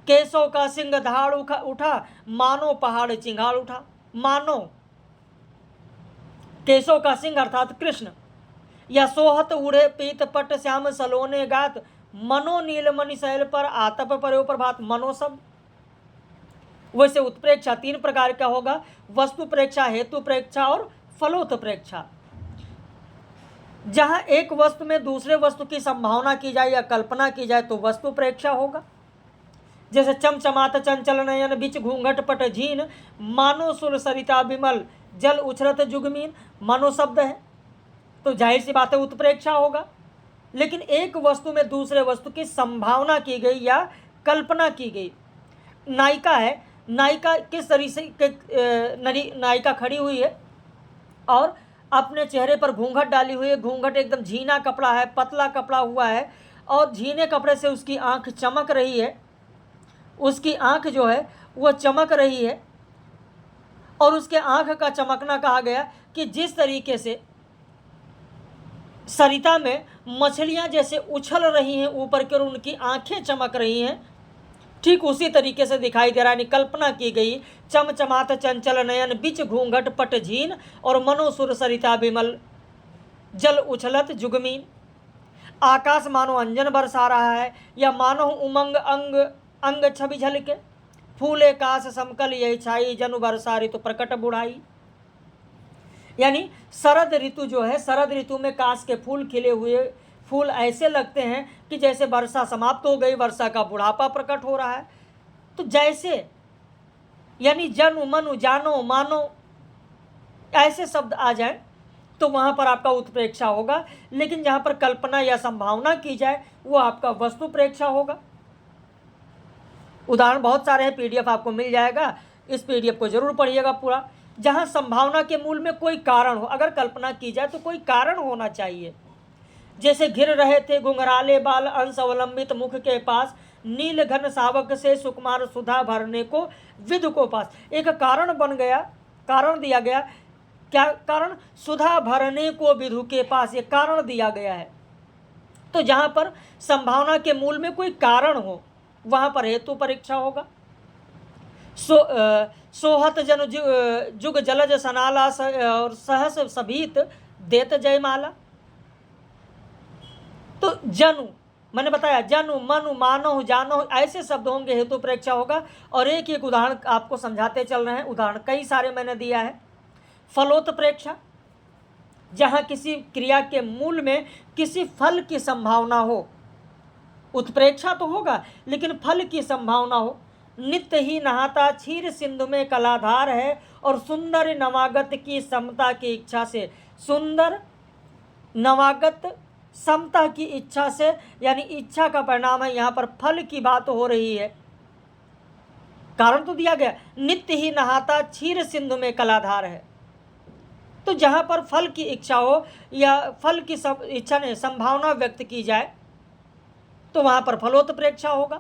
केशों का सिंह धाड़ उठा, मानो पहाड़ चिंगाड़ उठा। मानो केशों का सिंह अर्थात कृष्ण, या सोहत उड़े पीत पट श्याम सलोने गात, मनो नीलमणि शैल पर आतप पर्यो प्रभात। मनो शब्द वैसे उत्प्रेक्षा 3 प्रकार का होगा, वस्तु प्रेक्षा, हेतु प्रेक्षा और फलोत प्रेक्षा। जहां एक वस्तु में दूसरे वस्तु की संभावना की जाए या कल्पना की जाए तो वस्तु प्रेक्षा होगा। जैसे चमचमात चंचल नयन बिच घूंघट पट झीन, मानो सुर सरिता विमल जल उछलत जुगमीन। मानो शब्द है तो जाहिर सी बात है उत्प्रेक्षा होगा। लेकिन एक वस्तु में दूसरे वस्तु की संभावना की गई या कल्पना की गई। नायिका है, नायिका किस तरीके से नायिका खड़ी हुई है और अपने चेहरे पर घूंघट डाली हुई है। घूंघट एकदम झीना कपड़ा है, पतला कपड़ा हुआ है और झीने कपड़े से उसकी आंख चमक रही है। उसकी आंख जो है वो चमक रही है और उसके आंख का चमकना कहा गया कि जिस तरीके से सरिता में मछलियां जैसे उछल रही हैं ऊपर की ओर, उनकी आंखें चमक रही हैं, ठीक उसी तरीके से दिखाई दे रहा है। कल्पना की गई चमचमात चंचल नयन बिच घूंघट पट झीन और मनोसुर सरिता विमल जल उछलत जुगमीन। आकाश मानो अंजन बरसा रहा है या मानो उमंग अंग अंग छवि झलके, फूले काश समकल यही छाई जनु बरसा ऋतु प्रकट बुढ़ाई। यानी शरद ऋतु जो है, शरद ऋतु में काश के फूल खिले हुए, फूल ऐसे लगते हैं कि जैसे वर्षा समाप्त हो गई, वर्षा का बुढ़ापा प्रकट हो रहा है। तो जैसे यानी जनु मनु जानो मानो ऐसे शब्द आ जाए तो वहां पर आपका उत्प्रेक्षा होगा। लेकिन जहां पर कल्पना या संभावना की जाए वो आपका वस्तु प्रेक्षा होगा। उदाहरण बहुत सारे हैं, पीडीएफ आपको मिल जाएगा, इस पीडीएफ को जरूर पढ़िएगा पूरा। जहां संभावना के मूल में कोई कारण हो, अगर कल्पना की जाए तो कोई कारण होना चाहिए। जैसे घिर रहे थे घुंघराले बाल अंश अवलंबित मुख के पास, नील घन सावक से सुकुमार सुधा भरने को विधु को पास। एक कारण बन गया, कारण दिया गया। क्या कारण? सुधा भरने को विधु के पास, ये कारण दिया गया है। तो जहां पर संभावना के मूल में कोई कारण हो वहां पर हेतु परीक्षा होगा। सोहत जन जुग जलज सनाला और सहस सभीत देत जयमाला। तो जनु मैंने बताया, जनु मनु मानो जानो ऐसे शब्द होंगे, हेतु परीक्षा होगा। और एक एक उदाहरण आपको समझाते चल रहे हैं, उदाहरण कई सारे मैंने दिया है। फलोत प्रेक्षा, जहां किसी क्रिया के मूल में किसी फल की संभावना हो, उत्प्रेक्षा तो होगा लेकिन फल की संभावना हो। नित्य ही नहाता क्षीर सिंधु में कलाधार है और सुंदर नवागत की समता की इच्छा से, सुंदर नवागत समता की इच्छा से, यानी इच्छा का परिणाम है। यहां पर फल की बात हो रही है। कारण तो दिया गया, नित्य ही नहाता क्षीर सिंधु में कलाधार है। तो जहां पर फल की इच्छा हो या फल की इच्छा ने संभावना व्यक्त की जाए तो वहां पर फलोत प्रेक्षा होगा।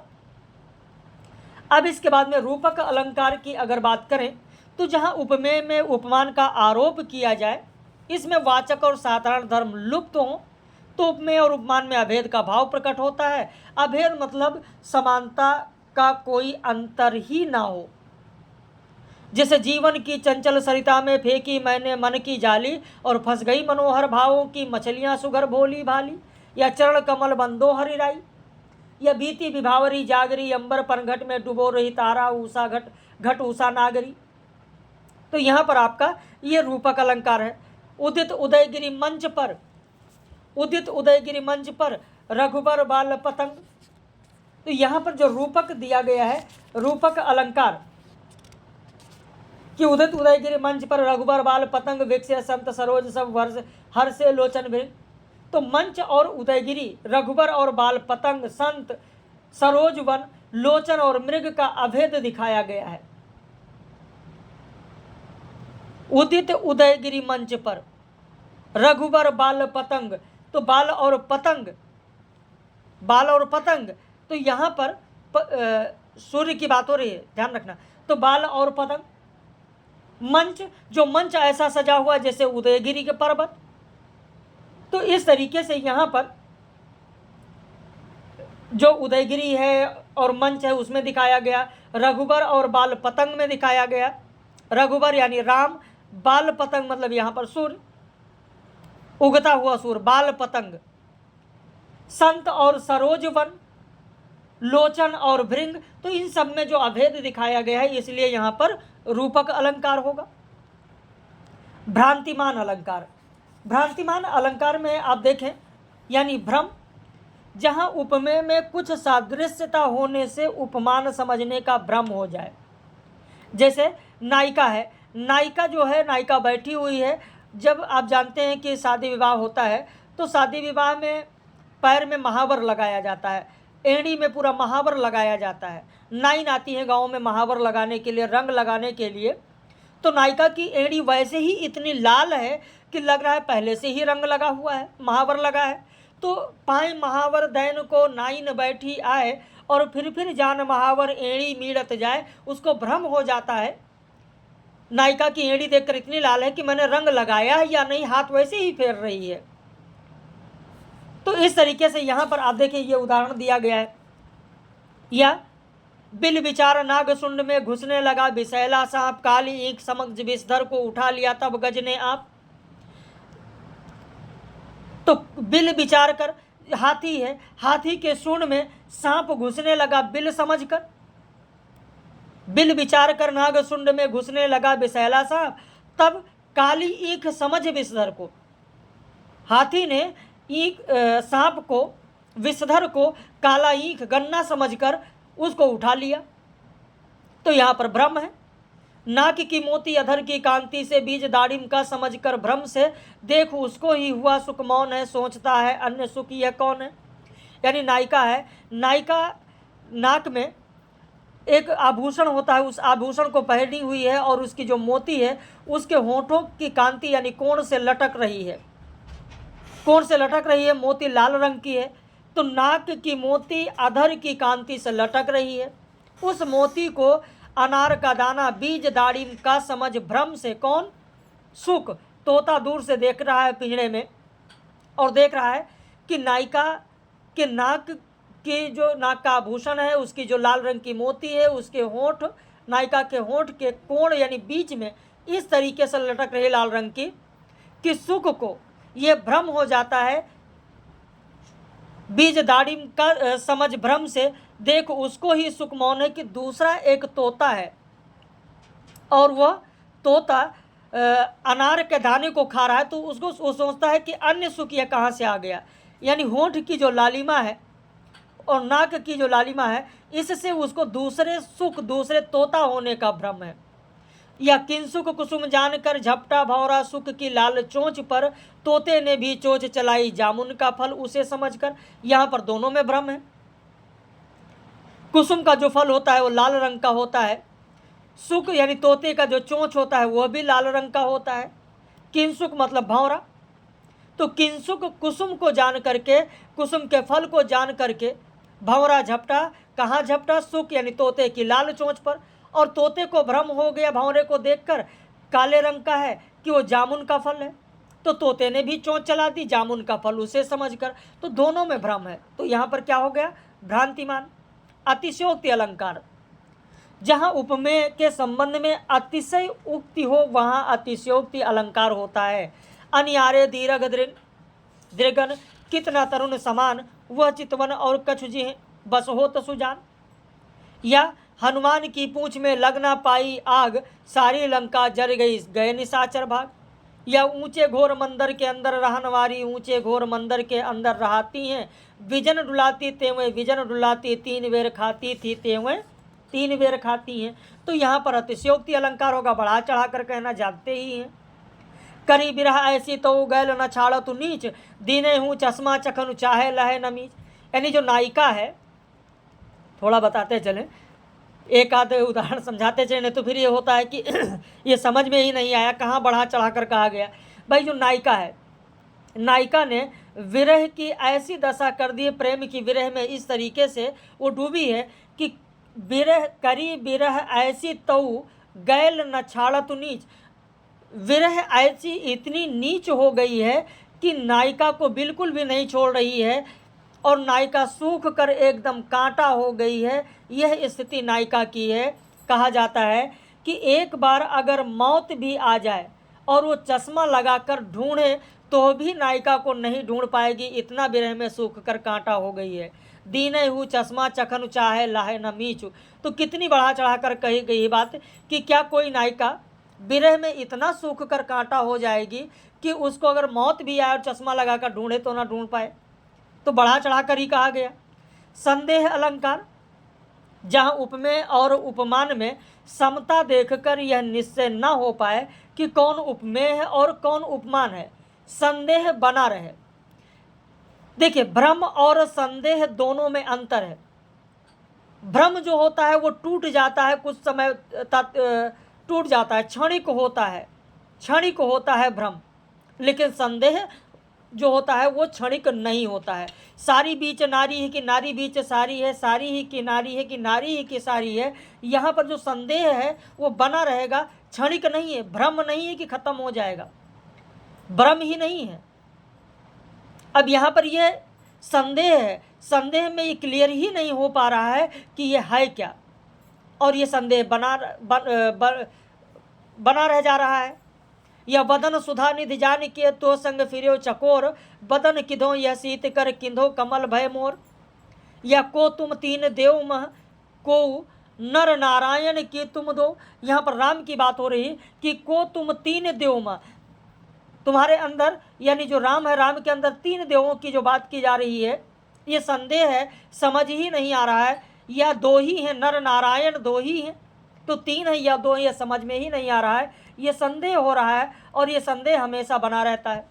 अब इसके बाद में रूपक अलंकार की अगर बात करें तो जहां उपमेय में उपमान का आरोप किया जाए, इसमें वाचक और साधारण धर्म लुप्त हों तो उपमेय और उपमान में अभेद का भाव प्रकट होता है। अभेद मतलब समानता का कोई अंतर ही ना हो। जैसे जीवन की चंचल सरिता में फेंकी मैंने मन की जाली और फंस गई मनोहर भावों की मछलियां सुगर भोली भाली, या चरण कमल बंदो हरिराई, या बीती विभावरी जागरी अंबर पनघट में डुबो रही तारा ऊषा घट ऊषा नागरी। तो यहां पर आपका ये रूपक अलंकार है। उदित उदयगिरी मंच पर रघुबर बाल पतंग। तो यहां पर जो रूपक दिया गया है, रूपक अलंकार कि उदित उदयगिरी मंच पर रघुबर बाल पतंग विकसे संत सरोज सब वर्ष हर से लोचन भृंग। तो मंच और उदयगिरी, रघुबर और बाल पतंग, संत, सरोज वन, लोचन और मृग का अभेद दिखाया गया है। उदित उदयगिरी मंच पर रघुबर बाल पतंग, तो बाल और पतंग, तो यहां पर सूर्य की बात हो रही है, ध्यान रखना। तो बाल और पतंग, मंच, जो मंच ऐसा सजा हुआ जैसे उदयगिरी के पर्वत। तो इस तरीके से यहां पर जो उदयगिरी है और मंच है उसमें दिखाया गया, रघुबर और बाल पतंग में दिखाया गया। रघुबर यानी राम, बाल पतंग मतलब यहाँ पर सूर्य, उगता हुआ सूर्य, बाल पतंग। संत और सरोज वन, लोचन और भृंग, तो इन सब में जो अभेद दिखाया गया है इसलिए यहाँ पर रूपक अलंकार होगा। भ्रांतिमान अलंकार, भ्रांतिमान अलंकार में आप देखें यानी भ्रम, जहाँ उपमेय में कुछ सादृश्यता होने से उपमान समझने का भ्रम हो जाए। जैसे नायिका है, नायिका जो है, नायिका बैठी हुई है। जब आप जानते हैं कि शादी विवाह होता है तो शादी विवाह में पैर में महावर लगाया जाता है, एड़ी में पूरा महावर लगाया जाता है। नाइन आती है गाँव में महावर लगाने के लिए, रंग लगाने के लिए। तो नायिका की एड़ी वैसे ही इतनी लाल है कि लग रहा है पहले से ही रंग लगा हुआ है, महावर लगा है। तो पाए महावर दैन को नाइन बैठी आए, और फिर जान महावर एड़ी मीड़त जाए, उसको भ्रम हो जाता है। नायिका की एड़ी देखकर इतनी लाल है कि मैंने रंग लगाया है या नहीं, हाथ वैसे ही फेर रही है। तो इस तरीके से यहाँ पर आप देखें ये उदाहरण दिया गया है। या बिल विचार नागसुंड में घुसने लगा विषैला सांप, काली ईंख समक्ष विषधर को उठा लिया तब गज ने आप। तो बिल विचार कर, हाथी है, हाथी के सूंड में सांप घुसने लगा बिल समझकर। बिल विचार कर नागसुंड में घुसने लगा विषैला सांप, तब काली ईंख समझ विषधर को, हाथी ने ईंख सांप को, विषधर को काला ईंख गन्ना समझकर उसको उठा लिया। तो यहाँ पर भ्रम है। नाक की मोती अधर की कांति से बीज दाड़िम का समझकर भ्रम से, देख उसको ही हुआ सुख मौन है, सोचता है अन्य सुख यह कौन है। यानी नायिका है, नायिका नाक में एक आभूषण होता है, उस आभूषण को पहनी हुई है और उसकी जो मोती है उसके होठों की कांति यानी कोण से लटक रही है, कोण से लटक रही है, मोती लाल रंग की है। तो नाक की मोती अधर की कांति से लटक रही है। उस मोती को अनार का दाना बीज दाड़िम का समझ भ्रम से कौन, सुख। तोता दूर से देख रहा है पिंजड़े में और देख रहा है कि नायिका के नाक की जो नाक का आभूषण है, उसकी जो लाल रंग की मोती है, उसके होंठ, नायिका के होंठ के कोण यानी बीच में इस तरीके से लटक रही लाल रंग की कि सुख को ये भ्रम हो जाता है। बीज दाड़िम का समझ भ्रम से, देख उसको ही सुख मौन है कि दूसरा एक तोता है और वह तोता अनार के दाने को खा रहा है। तो उसको वो सोचता है कि अन्य सुख यह कहाँ से आ गया। यानी होंठ की जो लालिमा है और नाक की जो लालिमा है, इससे उसको दूसरे सुख, दूसरे तोता होने का भ्रम है। या किंसुक कुसुम जानकर झपटा भौरा सुख की लाल चोंच पर, तोते ने भी चोंच चलाई जामुन का फल उसे समझकर। यहाँ पर दोनों में भ्रम है। कुसुम का जो फल होता है वो लाल रंग का होता है, सुख यानी तोते का जो चोंच होता है वह भी लाल रंग का होता है। किंसुक मतलब भौरा। तो किंसुक कुसुम को जान करके, कुसुम के फल को जान करके भौरा झपटा, कहाँ झपटा, सुख यानी तोते की लाल चोंच पर। और तोते को भ्रम हो गया भौरे को देखकर, काले रंग का है कि वो जामुन का फल है। तो तोते ने भी चोंच चला दी जामुन का फल उसे समझकर। तो दोनों में भ्रम है। तो यहाँ पर क्या हो गया, भ्रांतिमान। अतिशयोक्ति अलंकार, जहाँ उपमेय के संबंध में अतिशय उक्ति हो वहाँ अतिशयोक्ति अलंकार होता है। अनियारे दीर्घ दृगन, कितना तरुण समान वह चितवन और कछु जिह बस हो तो सुजान। या हनुमान की पूंछ में लग ना पाई आग, सारी लंका जल गई गए निशाचर भाग। या ऊंचे घोर मंदिर के अंदर रहनवारी, ऊंचे घोर मंदिर के अंदर रहती हैं, विजन डुलाती तेवें विजन डुलाती, तीन बेर खाती थी तेवें तीन बेर खाती हैं। तो यहाँ पर अतिशयोक्ति अलंकार होगा, बढ़ा चढ़ा कर कहना जानते ही हैं। करी बिरह ऐसी तो गैल न छाड़ तू नीच, दीने हूँ चश्मा चखनु चाहे लहे नमीच। यानी जो नायिका है, थोड़ा बताते चलें, एक आध उदाहरण समझाते चले, नहीं तो फिर ये होता है कि ये समझ में ही नहीं आया कहाँ बढ़ा चढ़ा कर कहा गया। भाई जो नायिका है, नायिका ने विरह की ऐसी दशा कर दी, प्रेम की विरह में इस तरीके से वो डूबी है कि विरह करी बिरह ऐसी तऊ गैल न छाड़त नीच। विरह ऐसी इतनी नीच हो गई है कि नायिका को बिल्कुल भी नहीं छोड़ रही है। और नायिका सूख कर एकदम कांटा हो गई है, यह स्थिति नायिका की है। कहा जाता है कि एक बार अगर मौत भी आ जाए और वो चश्मा लगाकर ढूंढे तो भी नायिका को नहीं ढूंढ पाएगी, इतना विरह में सूख कर कांटा हो गई है। दीने हूँ चश्मा चखन चाहे लाहे न मीचू। तो कितनी बढ़ा चढ़ा कर कही गई बात कि क्या कोई नायिका विरह में इतना सूख कर कांटा हो जाएगी कि उसको अगर मौत भी आए और चश्मा लगाकर ढूंढे तो ना ढूंढ पाए। तो बढ़ा चढ़ा कर ही कहा गया। संदेह अलंकार, जहाँ उपमेय और उपमान में समता देखकर यह निश्चय न हो पाए कि कौन उपमेय है और कौन उपमान है, संदेह बना रहे। देखिए, भ्रम और संदेह दोनों में अंतर है। भ्रम जो होता है वो टूट जाता है, कुछ समय टूट जाता है, क्षणिक होता है भ्रम। लेकिन संदेह जो होता है वो क्षणिक नहीं होता है। सारी बीच नारी है कि नारी बीच सारी है, सारी ही कि नारी है कि नारी ही की सारी है। यहाँ पर जो संदेह है वो बना रहेगा, क्षणिक नहीं है। भ्रम नहीं है कि खत्म हो जाएगा, भ्रम ही नहीं है। अब यहाँ पर यह संदेह है, संदेह में ये क्लियर ही नहीं हो पा रहा है कि ये है क्या, और ये संदेह बना रह जा रहा है। यह बदन सुधा निधि जान के तो संग फिरो चकोर, बदन किधो यह सीत कर किंधो कमल भय मोर। या को तुम तीन देव मह को नर नारायण की तुम दो। यहाँ पर राम की बात हो रही कि को तुम तीन देव मह, तुम्हारे अंदर यानी जो राम है, राम के अंदर तीन देवों की जो बात की जा रही है, ये संदेह है, समझ ही नहीं आ रहा है। या दो ही हैं, नर नारायण दो ही हैं, तो तीन है या दो, ये समझ में ही नहीं आ रहा है, ये संदेह हो रहा है, और ये संदेह हमेशा बना रहता है।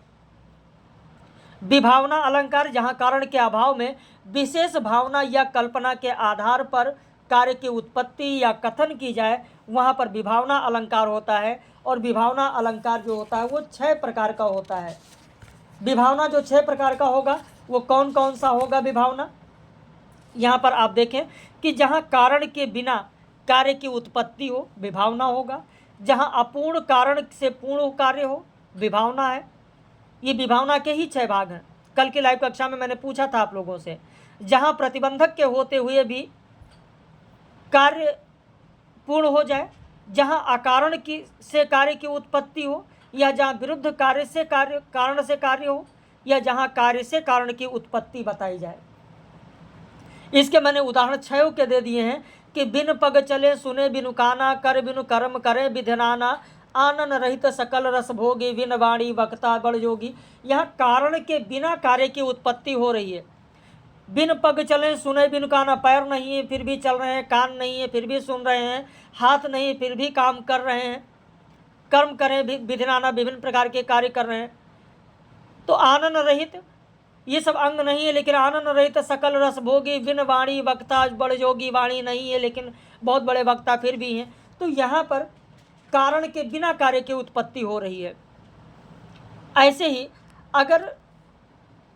विभावना अलंकार, जहाँ कारण के अभाव में विशेष भावना या कल्पना के आधार पर कार्य की उत्पत्ति या कथन की जाए, वहाँ पर विभावना अलंकार होता है। और विभावना अलंकार जो होता है वो 6 प्रकार का होता है। विभावना जो 6 प्रकार का होगा वो कौन कौन सा होगा विभावना? यहाँ पर आप देखें कि जहाँ कारण के बिना कार्य की उत्पत्ति हो, विभावना होगा। जहाँ अपूर्ण कारण से पूर्ण कार्य हो, विभावना है। ये विभावना के ही 6 भाग हैं। कल की लाइव कक्षा में मैंने पूछा था आप लोगों से, जहाँ प्रतिबंधक के होते हुए भी कार्य पूर्ण हो जाए, जहाँ अकारण की से कार्य की उत्पत्ति हो, या जहाँ विरुद्ध कार्य से कारण से कार्य हो, या जहाँ कार्य से कारण की उत्पत्ति बताई जाए। इसके मैंने उदाहरण 6 के दे दिए हैं कि बिन पग चले सुने बिनु काना, कर बिनु कर्म करे विधनाना, आनन रहित सकल रस भोगी, बिन वाणी वक्ता बड़ जोगी। यहाँ कारण के बिना कार्य की उत्पत्ति हो रही है। बिन पग चले सुने बिनु काना, पैर नहीं है फिर भी चल रहे हैं, कान नहीं है फिर भी सुन रहे हैं, हाथ नहीं फिर भी काम कर रहे हैं, कर्म करें विधनाना, विभिन्न प्रकार के कार्य कर रहे हैं। तो आनन रहित, ये सब अंग नहीं है लेकिन आनंद रहित सकल रस भोगी, बिन वाणी वक्ता बड़ जोगी, वाणी नहीं है लेकिन बहुत बड़े वक्ता फिर भी हैं। तो यहाँ पर कारण के बिना कार्य की उत्पत्ति हो रही है। ऐसे ही अगर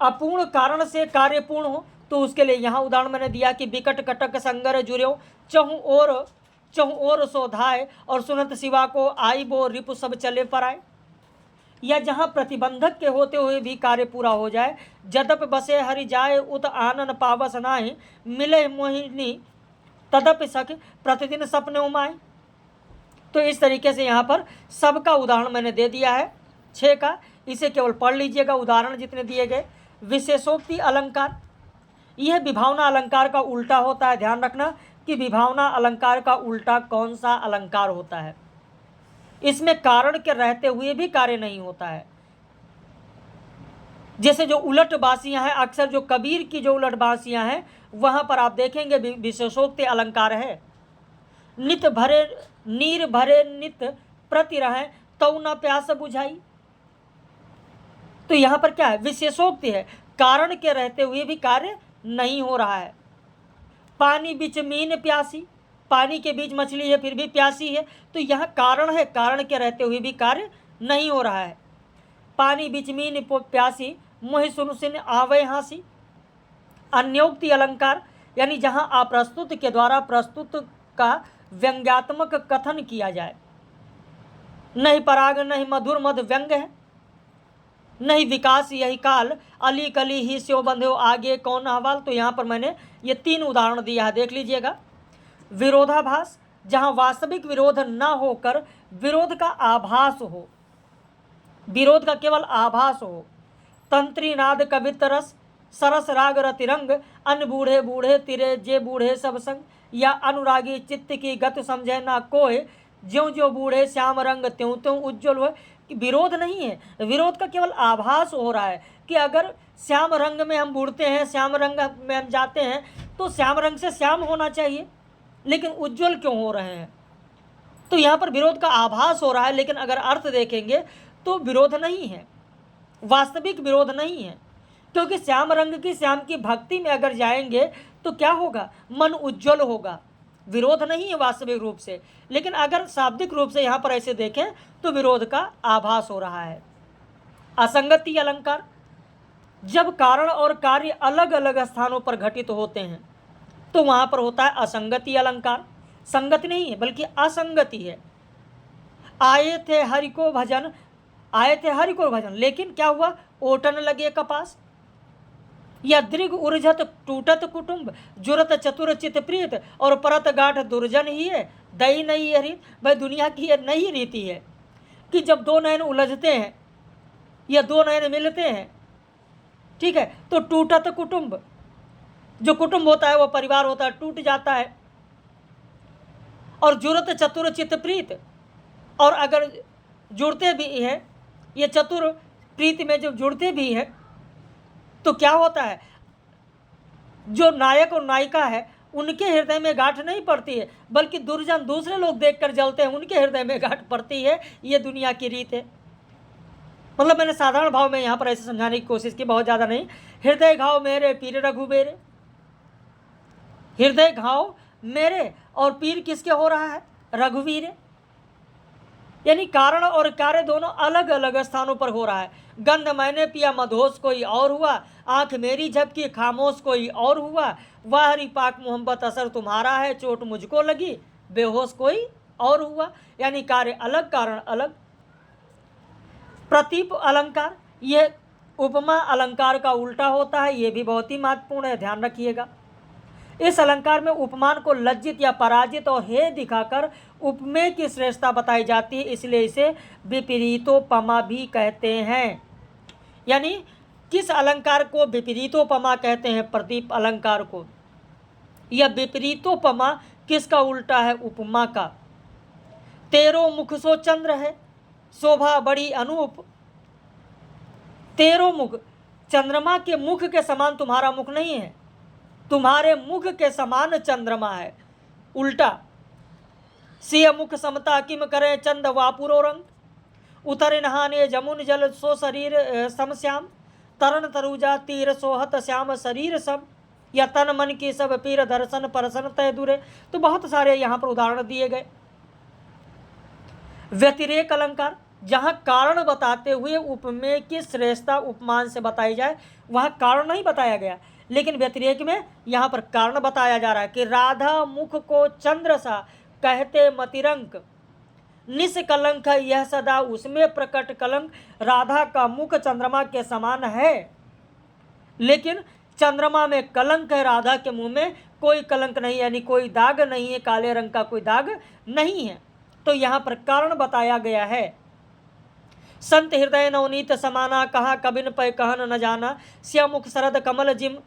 अपूर्ण कारण से कार्य पूर्ण हो तो उसके लिए यहाँ उदाहरण मैंने दिया कि विकट कटक संगर जुर्यो, चहु ओर सो धाय, और सुनत सिवा को आई बो रिपु सब चले पर आए। या जहाँ प्रतिबंधक के होते हुए भी कार्य पूरा हो जाए, जदप बसे हरि जाए उत आनन पावस नाहि, मिले मोहिनी तदप सख प्रतिदिन सपने उमाए। तो इस तरीके से यहाँ पर सबका उदाहरण मैंने दे दिया है 6 का, इसे केवल पढ़ लीजिएगा उदाहरण जितने दिए गए। विशेषोक्ति अलंकार, यह विभावना अलंकार का उल्टा होता है। ध्यान रखना कि विभावना अलंकार का उल्टा कौन सा अलंकार होता है। इसमें कारण के रहते हुए भी कार्य नहीं होता है। जैसे जो उलट बासियां हैं, अक्सर जो कबीर की जो उलट बासियां हैं वहां पर आप देखेंगे विशेषोक्ति अलंकार है। नित भरे नीर भरे नित प्रति रहे तौ न प्यास बुझाई। तो यहां पर क्या है, विशेषोक्ति है, कारण के रहते हुए भी कार्य नहीं हो रहा है। पानी बिच मीन प्यासी, पानी के बीच मछली है फिर भी प्यासी है। तो यहाँ कारण है, कारण के रहते हुए भी कार्य नहीं हो रहा है। पानी बिच मीन प्यासी, मोहि सुन सिन आवे हासी। अन्योक्ति अलंकार, यानी जहाँ अप्रस्तुत के द्वारा प्रस्तुत का व्यंग्यात्मक कथन किया जाए। नहीं पराग नहीं मधुर मध व्यंग है। नहीं विकास यही काल, अली कली ही स्यो बंधो आगे कौन हवाल। तो यहाँ पर मैंने ये 3 उदाहरण दिया है, देख लीजिएगा। विरोधाभास, जहाँ वास्तविक विरोध न होकर विरोध का आभास हो, विरोध का केवल आभास हो। तंत्री नाद कवित्त रस, सरस राग रतिरंग, अन बूढ़े बूढ़े तिरे जे बूढ़े सब संग, या अनुरागी चित्त की गत समझे ना कोय, ज्यों ज्यों बूढ़े श्याम रंग त्यों त्यों उज्ज्वल हुए। कि विरोध नहीं है, विरोध का केवल आभास हो रहा है कि अगर श्याम रंग में हम बूढ़ते हैं, श्याम रंग में हम जाते हैं, तो श्याम रंग से श्याम होना चाहिए, लेकिन उज्ज्वल क्यों हो रहे हैं। तो यहाँ पर विरोध का आभास हो रहा है, लेकिन अगर अर्थ देखेंगे तो विरोध नहीं है, वास्तविक विरोध नहीं है। क्योंकि श्याम रंग की, श्याम की भक्ति में अगर जाएंगे तो क्या होगा, मन उज्ज्वल होगा। विरोध नहीं है वास्तविक रूप से, लेकिन अगर शाब्दिक रूप से यहाँ पर ऐसे देखें तो विरोध का आभास हो रहा है। असंगति अलंकार, जब कारण और कार्य अलग अलग स्थानों पर घटित होते हैं तो वहाँ पर होता है असंगति अलंकार। संगति नहीं है बल्कि असंगति है। आए थे हरि को भजन, आए थे हरि को भजन, लेकिन क्या हुआ, ओटन लगे कपास। या दृग उर्जत टूटत कुटुंब, जुरत चतुर चित प्रीत, और परत गाठ दुर्जन ही है, दई नहीं है रीत। भाई दुनिया की ये नई रीति है कि जब 2 नयन उलझते हैं या 2 नयन मिलते हैं, ठीक है, तो टूटत कुटुंब, जो कुटुंब होता है वो परिवार होता है, टूट जाता है। और जुरत चतुर चित प्रीत, और अगर जुड़ते भी हैं, ये चतुर प्रीति में जब जुड़ते भी हैं तो क्या होता है, जो नायक और नायिका है उनके हृदय में गांठ नहीं पड़ती है, बल्कि दुर्जन दूसरे लोग देखकर जलते हैं, उनके हृदय में गांठ पड़ती है। ये दुनिया की रीत है। मतलब मैंने साधारण भाव में यहाँ पर ऐसे समझाने की कोशिश की, बहुत ज़्यादा नहीं। हृदय घाव मेरे पीर रघुबीर, हृदय घाव मेरे और पीर किसके हो रहा है, रघुवीर। यानी कारण और कार्य दोनों अलग अलग स्थानों पर हो रहा है। गंध मैंने पिया मधोस कोई और हुआ, आंख मेरी झपकी खामोश कोई और हुआ, वह हरि पाक मोहब्बत असर तुम्हारा है, चोट मुझको लगी बेहोश कोई और हुआ। यानी कार्य अलग कारण अलग। प्रतीप अलंकार, यह उपमा अलंकार का उल्टा होता है, यह भी बहुत ही महत्वपूर्ण है, ध्यान रखिएगा। इस अलंकार में उपमान को लज्जित या पराजित और हे दिखाकर उपमेय की श्रेष्ठता बताई जाती है, इसलिए इसे विपरीतोपमा भी कहते हैं। यानी किस अलंकार को विपरीतोपमा कहते हैं, प्रतीप अलंकार को। यह विपरीतोपमा किसका उल्टा है, उपमा का। तेरो मुख सो चंद्र है, शोभा बड़ी अनूप। तेरो मुख, चंद्रमा के मुख के समान तुम्हारा मुख नहीं है, तुम्हारे मुख के समान चंद्रमा है, उल्टा। सिय मुख समता किम करे चंद वापुरो रंग, उतरे नहाने जमुन जल सो शरीर समश्याम, तरण तरुजा तीर सोहत श्याम शरीर सब, या तन मन की सब पीर दर्शन परसन तय दूरे। तो बहुत सारे यहाँ पर उदाहरण दिए गए। व्यतिरेक अलंकार, जहाँ कारण बताते हुए उपमेय की श्रेष्ठता उपमान से बताई जाए, वहाँ कारण नहीं बताया गया, लेकिन व्यतिरेक में यहाँ पर कारण बताया जा रहा है कि राधा मुख को चंद्र सा कहते मतिरंक, निष्कलंक है यह सदा उसमें प्रकट कलंक। राधा का मुख चंद्रमा के समान है, लेकिन चंद्रमा में कलंक है, राधा के मुंह में कोई कलंक नहीं, यानी कोई दाग नहीं है, काले रंग का कोई दाग नहीं है। तो यहाँ पर कारण बताया गया है। संत हृदय नवनीत समाना, कहा कबिन पै कहन न जाना, श्यामुख शरद कमल जिम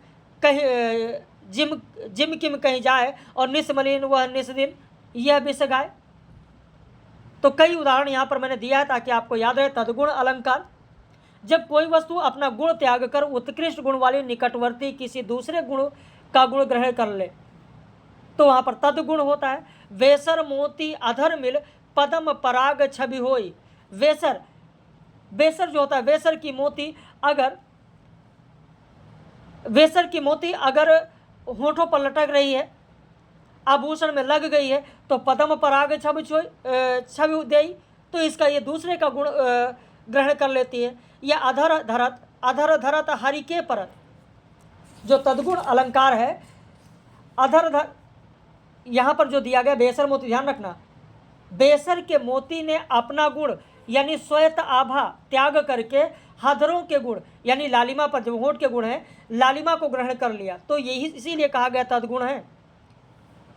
कहीं जिम किम कहीं जाए, और निस्मलिन वह निस्दिन यह विष गाय। तो कई उदाहरण यहाँ पर मैंने दिया है ताकि आपको याद रहे। तद्गुण अलंकार, जब कोई वस्तु अपना गुण त्याग कर उत्कृष्ट गुण वाली निकटवर्ती किसी दूसरे गुण का गुण ग्रहण कर ले तो वहाँ पर तद्गुण होता है। वेसर मोती अधर मिल पदम पराग छवि होई। वेसर, वेसर जो होता है, वेसर की मोती अगर होठों पर लटक रही है, आभूषण में लग गई है, तो पदम पराग छवि देई, तो इसका ये दूसरे का गुण ग्रहण कर लेती है। या अधर धरत हरि के परत, जो तद्गुण अलंकार है, अधर यहाँ पर जो दिया गया बेसर मोती, ध्यान रखना, बेसर के मोती ने अपना गुण यानी श्वेत आभा त्याग करके हदरों के गुण यानी लालिमा पर, जो होंठ के गुण है, लालिमा को ग्रहण कर लिया। तो यही इसीलिए कहा गया तद्गुण है,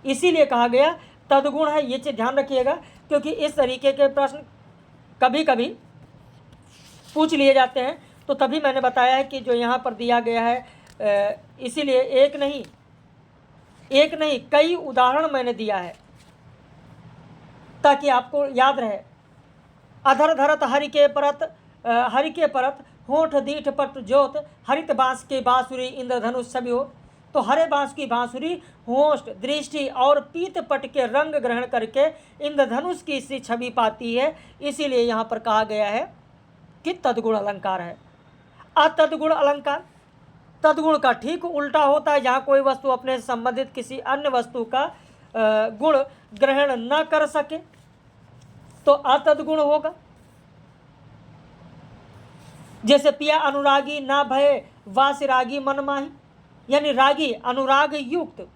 इसीलिए कहा गया तद्गुण है। ये चीज़ ध्यान रखिएगा, क्योंकि इस तरीके के प्रश्न कभी कभी पूछ लिए जाते हैं। तो तभी मैंने बताया है कि जो यहाँ पर दिया गया है, इसीलिए एक नहीं कई उदाहरण मैंने दिया है ताकि आपको याद रहे। अधर धरत हरि के परत होठ दीठ पट जोत, हरित बांस के बांसुरी इंद्रधनुष सभी हो। तो हरे बांस की बांसुरी होठ, दृष्टि और पीत पट के रंग ग्रहण करके इंद्रधनुष की सी छवि पाती है। इसीलिए यहाँ पर कहा गया है कि तद्गुण अलंकार है। अतद्गुण अलंकार, तद्गुण का ठीक उल्टा होता है, जहाँ कोई वस्तु अपने से संबंधित किसी अन्य वस्तु का गुण ग्रहण न कर सके तो अतद्गुण होगा। जैसे पिया अनुरागी ना भय वास रागी मन माही, यानी रागी अनुराग युक्त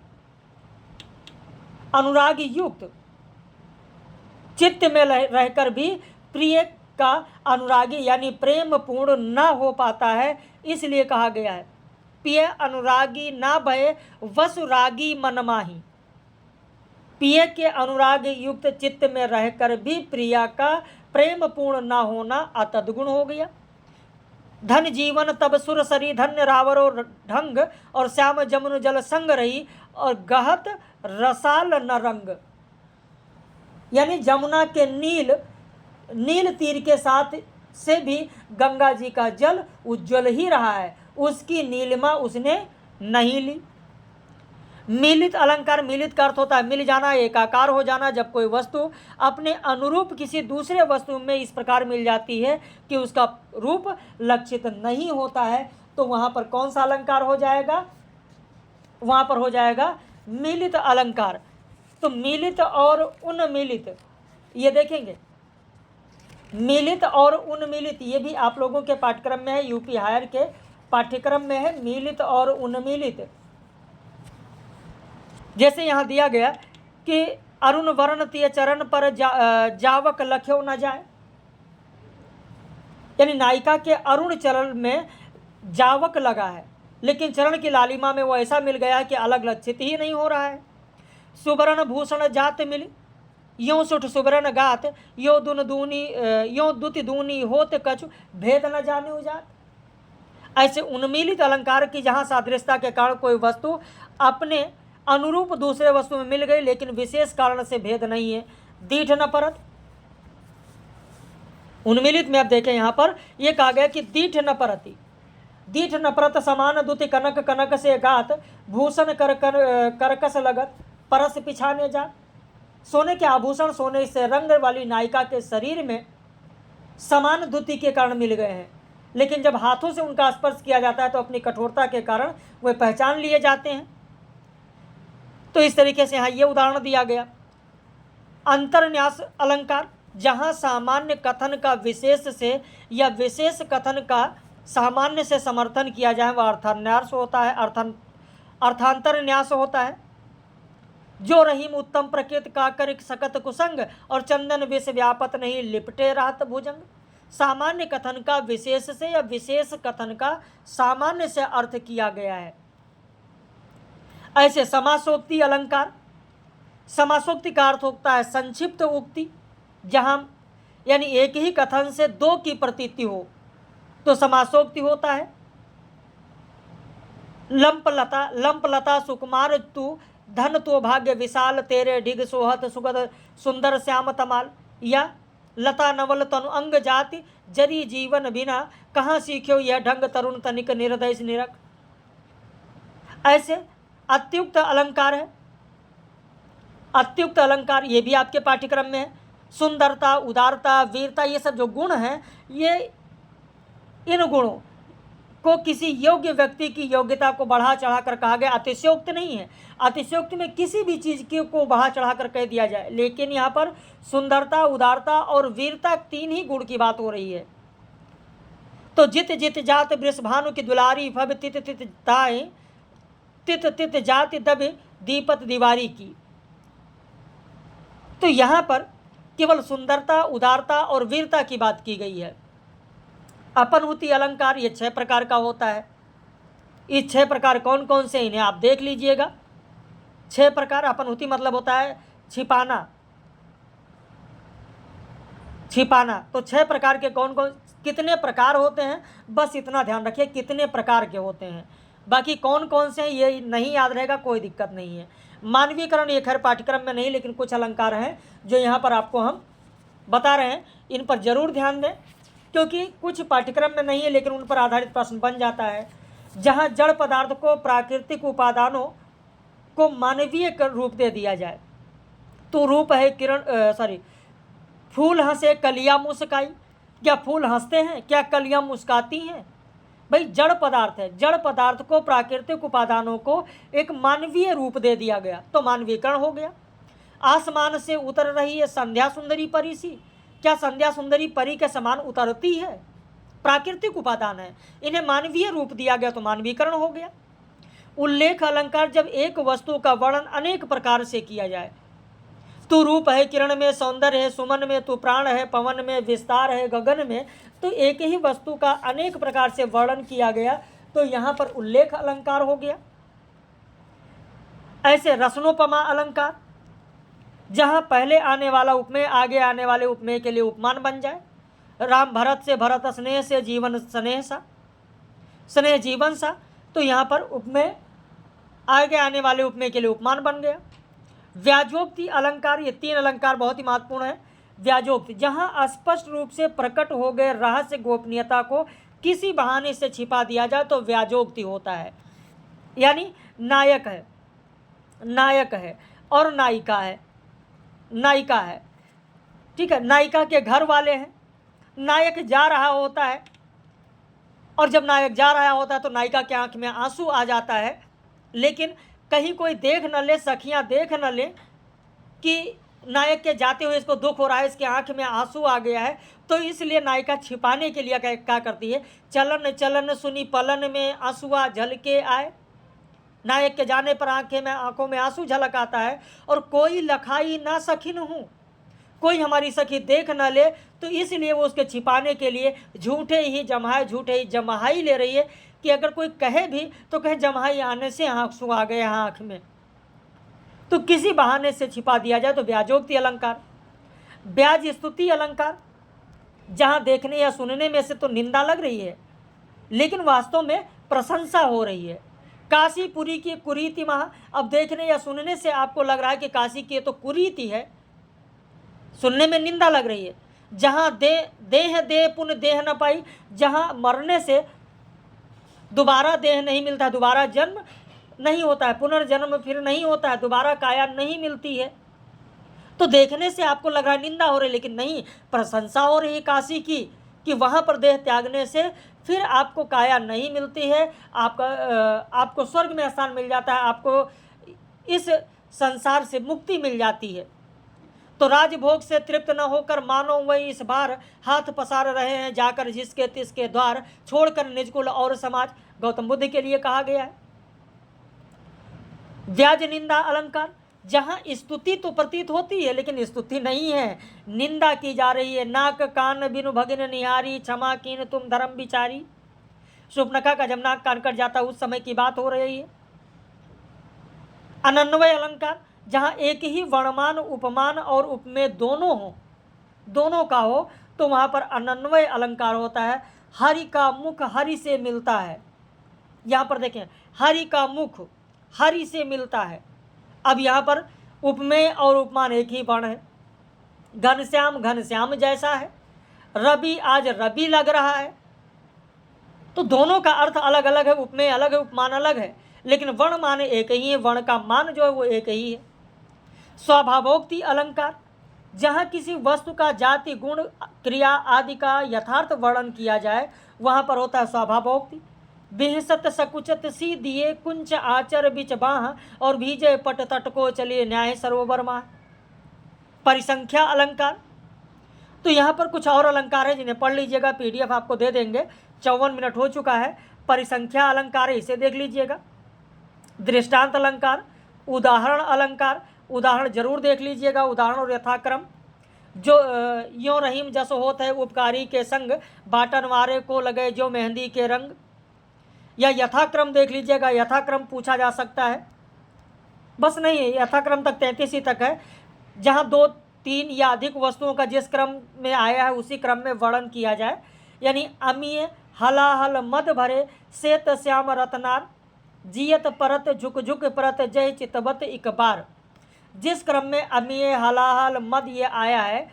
चित्त में रहकर भी प्रिय का अनुरागी यानी प्रेम पूर्ण न हो पाता है। इसलिए कहा गया है पिय अनुरागी ना भय वसुरागी मन माही। पिय के अनुराग युक्त चित्त में रहकर भी प्रिया का प्रेम पूर्ण न होना अतद्गुण हो गया। धन जीवन तब सुरसरी धन्य रावरो ढंग, और श्याम जमुन जल संग रही और गहत रसाल न रंग। यानी जमुना के नील तीर के साथ से भी गंगा जी का जल उज्जवल ही रहा है, उसकी नीलिमा उसने नहीं ली। मिलित अलंकार, मिलित का अर्थ होता है मिल जाना, एकाकार हो जाना। जब कोई वस्तु अपने अनुरूप किसी दूसरे वस्तु में इस प्रकार मिल जाती है कि उसका रूप लक्षित नहीं होता है, तो वहाँ पर कौन सा अलंकार हो जाएगा? वहाँ पर हो जाएगा मिलित अलंकार। तो मिलित और उन्मिलित, ये देखेंगे मिलित और उन्मिलित, ये भी आप लोगों के पाठ्यक्रम में है, यूपी हायर के पाठ्यक्रम में है मिलित और उन्मिलित। जैसे यहाँ दिया गया कि अरुण वर्ण तिय चरण पर जावक लख्यो न जाए, यानी नायिका के अरुण चरण में जावक लगा है, लेकिन चरण की लालिमा में वो ऐसा मिल गया है कि अलग लक्षित ही नहीं हो रहा है। सुवर्ण भूषण जात मिली, यों सुठ सुवर्ण गात, यो दुति दूनी होत कछु भेद न जाने उजात। ऐसे उन्मीलित अलंकार की जहाँ सादृश्यता के कारण कोई वस्तु अपने अनुरूप दूसरे वस्तु में मिल गई, लेकिन विशेष कारण से भेद नहीं है। दीठ न परत, उन्मिलित में आप देखें यहाँ पर यह कहा गया कि दीठ न परती, दीठ न परत समान दुति कनक, कनक से गात भूषण करकस लगत परस पिछाने जात। सोने के आभूषण सोने से रंग वाली नायिका के शरीर में समान द्युति के कारण मिल गए हैं, लेकिन जब हाथों से उनका स्पर्श किया जाता है तो अपनी कठोरता के कारण वे पहचान लिए जाते हैं। तो इस तरीके से यहाँ ये उदाहरण दिया गया। अंतर्न्यास अलंकार, जहाँ सामान्य कथन का विशेष से या विशेष कथन का सामान्य से समर्थन किया जाए वह अर्थान्यास होता है, अर्थांतरन्यास होता है। जो रहीम उत्तम प्रकृत का कर सकत कुसंग, और चंदन विष व्यापत नहीं लिपटे रात भुजंग। सामान्य कथन का विशेष से या विशेष कथन का सामान्य से अर्थ किया गया है। ऐसे समासोक्ति अलंकार, समासोक्ति का अर्थ होता है संक्षिप्त उक्ति, जहाँ यानी एक ही कथन से दो की प्रतीति हो तो समासोक्ति होता है। लंपलता सुकुमार तू धन तो भाग्य विशाल, तेरे डिग सोहत सुगद सुंदर श्याम तमाल। या लता नवल तनु अंग जाति, जरी जीवन बिना कहाँ सीख्यो यह ढंग, तरुण तनिक निर्दय निरख। ऐसे अत्युक्त अलंकार है। अत्युक्त अलंकार ये भी आपके पाठ्यक्रम में है। सुंदरता, उदारता, वीरता, ये सब जो गुण हैं, ये इन गुणों को किसी योग्य व्यक्ति की योग्यता को बढ़ा चढ़ा कर कहा गया। अतिशयोक्त नहीं है, अतिशयोक्त में किसी भी चीज़ को बढ़ा चढ़ा कर कह दिया जाए, लेकिन यहाँ पर सुंदरता, उदारता और वीरता तीन ही गुण की बात हो रही है। तो जित जित जात वृषभानु की दुलारी, भव तित तित ताए तित तित जाति दब दीपत दीवारी की। तो यहाँ पर केवल सुंदरता, उदारता और वीरता की बात की गई है। अपनहुति अलंकार ये 6 प्रकार का होता है। ये 6 प्रकार कौन कौन से, इन्हें आप देख लीजिएगा। 6 प्रकार। अपनहुति मतलब होता है छिपाना, छिपाना। तो 6 प्रकार के कौन कौन, कितने प्रकार होते हैं, बस इतना ध्यान रखिए कितने प्रकार के होते हैं। बाकी कौन कौन से हैं ये नहीं याद रहेगा, कोई दिक्कत नहीं है। मानवीकरण ये खैर पाठ्यक्रम में नहीं, लेकिन कुछ अलंकार हैं जो यहाँ पर आपको हम बता रहे हैं, इन पर जरूर ध्यान दें, क्योंकि कुछ पाठ्यक्रम में नहीं है लेकिन उन पर आधारित प्रश्न बन जाता है। जहाँ जड़ पदार्थ को प्राकृतिक उपादानों को मानवीय रूप दे दिया जाए, तो रूप है किरण फूल हंसे कलियां मुस्काई, क्या फूल हंसते हैं, क्या कलियां मुस्काती हैं? भाई जड़ पदार्थ है, जड़ पदार्थ को प्राकृतिक उपादानों को एक मानवीय रूप दे दिया गया तो मानवीकरण हो गया। आसमान से उतर रही है संध्या सुंदरी परी सी, क्या संध्या सुंदरी परी के समान उतरती है? प्राकृतिक उपादान है, इन्हें मानवीय रूप दिया गया तो मानवीकरण हो गया। उल्लेख अलंकार, जब एक वस्तु का वर्णन अनेक प्रकार से किया जाए, तू रूप है किरण में, सौंदर्य है सुमन में, तू प्राण है पवन में, विस्तार है गगन में, तो एक ही वस्तु का अनेक प्रकार से वर्णन किया गया तो यहाँ पर उल्लेख अलंकार हो गया। ऐसे रसनोपमा अलंकार, जहाँ पहले आने वाला उपमेय आगे आने वाले उपमेय के लिए उपमान बन जाए। राम भरत से, भरत स्नेह से, जीवन स्नेह सा, स्नेह जीवन सा, तो यहाँ पर उपमेय आगे आने वाले उपमेय के लिए उपमान बन गया। व्याजोक्ति अलंकार, ये 3 अलंकार बहुत ही महत्वपूर्ण है। व्याजोक्ति, जहाँ स्पष्ट रूप से प्रकट हो गए रहस्य गोपनीयता को किसी बहाने से छिपा दिया जाए तो व्याजोक्ति होता है। यानी नायक है, नायक है और नायिका है, नायिका है, ठीक है, नायिका के घर वाले हैं, नायक जा रहा होता है और जब नायक जा रहा होता है तो नायिका की आंख में आंसू आ जाता है, लेकिन कहीं कोई देख न ले, सखियां देख न ले कि नायक के जाते हुए इसको दुख हो रहा है, इसके आंख में आंसू आ गया है, तो इसलिए नायिका छिपाने के लिए क्या करती है, चलन चलन सुनी पलन में आंसुआ झलके आए। नायक के जाने पर आंखों में आंसू झलक आता है, और कोई लखाई ना सखिन हूँ, कोई हमारी सखी देख न ले, तो इसलिए वो उसके छिपाने के लिए झूठे ही जमाई ले रही है कि अगर कोई कहे भी तो कहे जमाई आने से आंसू आ गए आंख में, तो किसी बहाने से छिपा दिया जाए तो ब्याजोक्ति अलंकार। ब्याज स्तुति अलंकार, जहाँ देखने या सुनने में से तो निंदा लग रही है लेकिन वास्तव में प्रशंसा हो रही है। काशीपुरी की कुरीति महा, अब देखने या सुनने से आपको लग रहा है कि काशी की तो कुरीति है, सुनने में निंदा लग रही है। जहाँ देह दे पुन देह न पाई, जहाँ मरने से दोबारा देह नहीं मिलता, दोबारा जन्म नहीं होता है, पुनर्जन्म फिर नहीं होता है, दोबारा काया नहीं मिलती है, तो देखने से आपको लग रहा है निंदा हो रही है, लेकिन नहीं, प्रशंसा हो रही है काशी की कि वहाँ पर देह त्यागने से फिर आपको काया नहीं मिलती है, आपको स्वर्ग में स्थान मिल जाता है, आपको इस संसार से मुक्ति मिल जाती है। तो राजभोग से तृप्त न होकर मानो वही इस बार हाथ पसार रहे हैं जाकर जिसके तिसके द्वार, छोड़कर निज कुल और समाज, गौतम बुद्ध के लिए कहा गया है। व्याज निंदा अलंकार, जहाँ स्तुति तो प्रतीत होती है लेकिन स्तुति नहीं है, निंदा की जा रही है। नाक कान बिनु भगिन निहारी, क्षमा कीन तुम धर्म विचारी। शुभनखा का जब नाक कान कट जाता उस समय की बात हो रही है। अनन्वय अलंकार, जहाँ एक ही वर्णमान उपमान और उपमेय दोनों हो, दोनों का हो, तो वहाँ पर अनन्वय अलंकार होता है। हरि का मुख हरि से मिलता है, यहाँ पर देखें हरि का मुख हरि से मिलता है। अब यहाँ पर उपमेय और उपमान एक ही वर्ण है। घनश्याम घनश्याम जैसा है, रवि आज रवि लग रहा है, तो दोनों का अर्थ अलग अलग है, उपमेय अलग है, उपमान अलग है, लेकिन वर्ण मान एक ही है, वर्ण का मान जो है वो एक ही है। स्वभावोक्ति अलंकार, जहाँ किसी वस्तु का जाति गुण क्रिया आदि का यथार्थ वर्णन किया जाए वहाँ पर होता है स्वभावोक्ति। बिहसत सकुचत सी दिए कुंच आचर बिच बाह, और भीजे पट तट को चलिए न्याय सरोवर माह। परिसंख्या अलंकार, तो यहाँ पर कुछ और अलंकार है जिन्हें पढ़ लीजिएगा, PDF आपको दे देंगे, 54 मिनट हो चुका है। परिसंख्या अलंकार है, इसे देख लीजिएगा। दृष्टांत अलंकार, उदाहरण अलंकार, उदाहरण जरूर देख लीजिएगा, उदाहरण और यथाक्रम। जो यों रहीम जस होत है उपकारी के संग, बाटन वारे को लगे जो मेहंदी के रंग। या यथाक्रम देख लीजिएगा, यथाक्रम पूछा जा सकता है, बस नहीं है, यथाक्रम तक 33 ही तक है। जहाँ 2, 3 या अधिक वस्तुओं का जिस क्रम में आया है उसी क्रम में वर्णन किया जाए। यानी अमीय हलाहल मद भरे श्वेत श्याम रतनार, जियत परत झुक झुक परत जय चितबत एक बार। जिस क्रम में अमीय हलाहल मद ये आया है,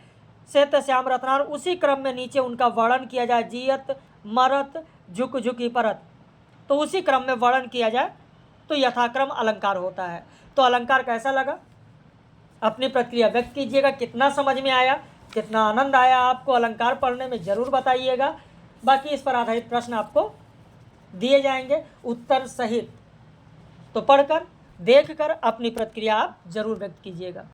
श्वेत श्याम रत्नार, उसी क्रम में नीचे उनका वर्णन किया जाए, जियत मरत झुक झुकी परत, तो उसी क्रम में वर्णन किया जाए तो यथाक्रम अलंकार होता है। तो अलंकार कैसा लगा, अपनी प्रतिक्रिया व्यक्त कीजिएगा। कितना समझ में आया, कितना आनंद आया आपको अलंकार पढ़ने में, ज़रूर बताइएगा। बाकी इस पर आधारित प्रश्न आपको दिए जाएंगे उत्तर सहित, तो पढ़कर देखकर अपनी प्रतिक्रिया आप ज़रूर व्यक्त कीजिएगा।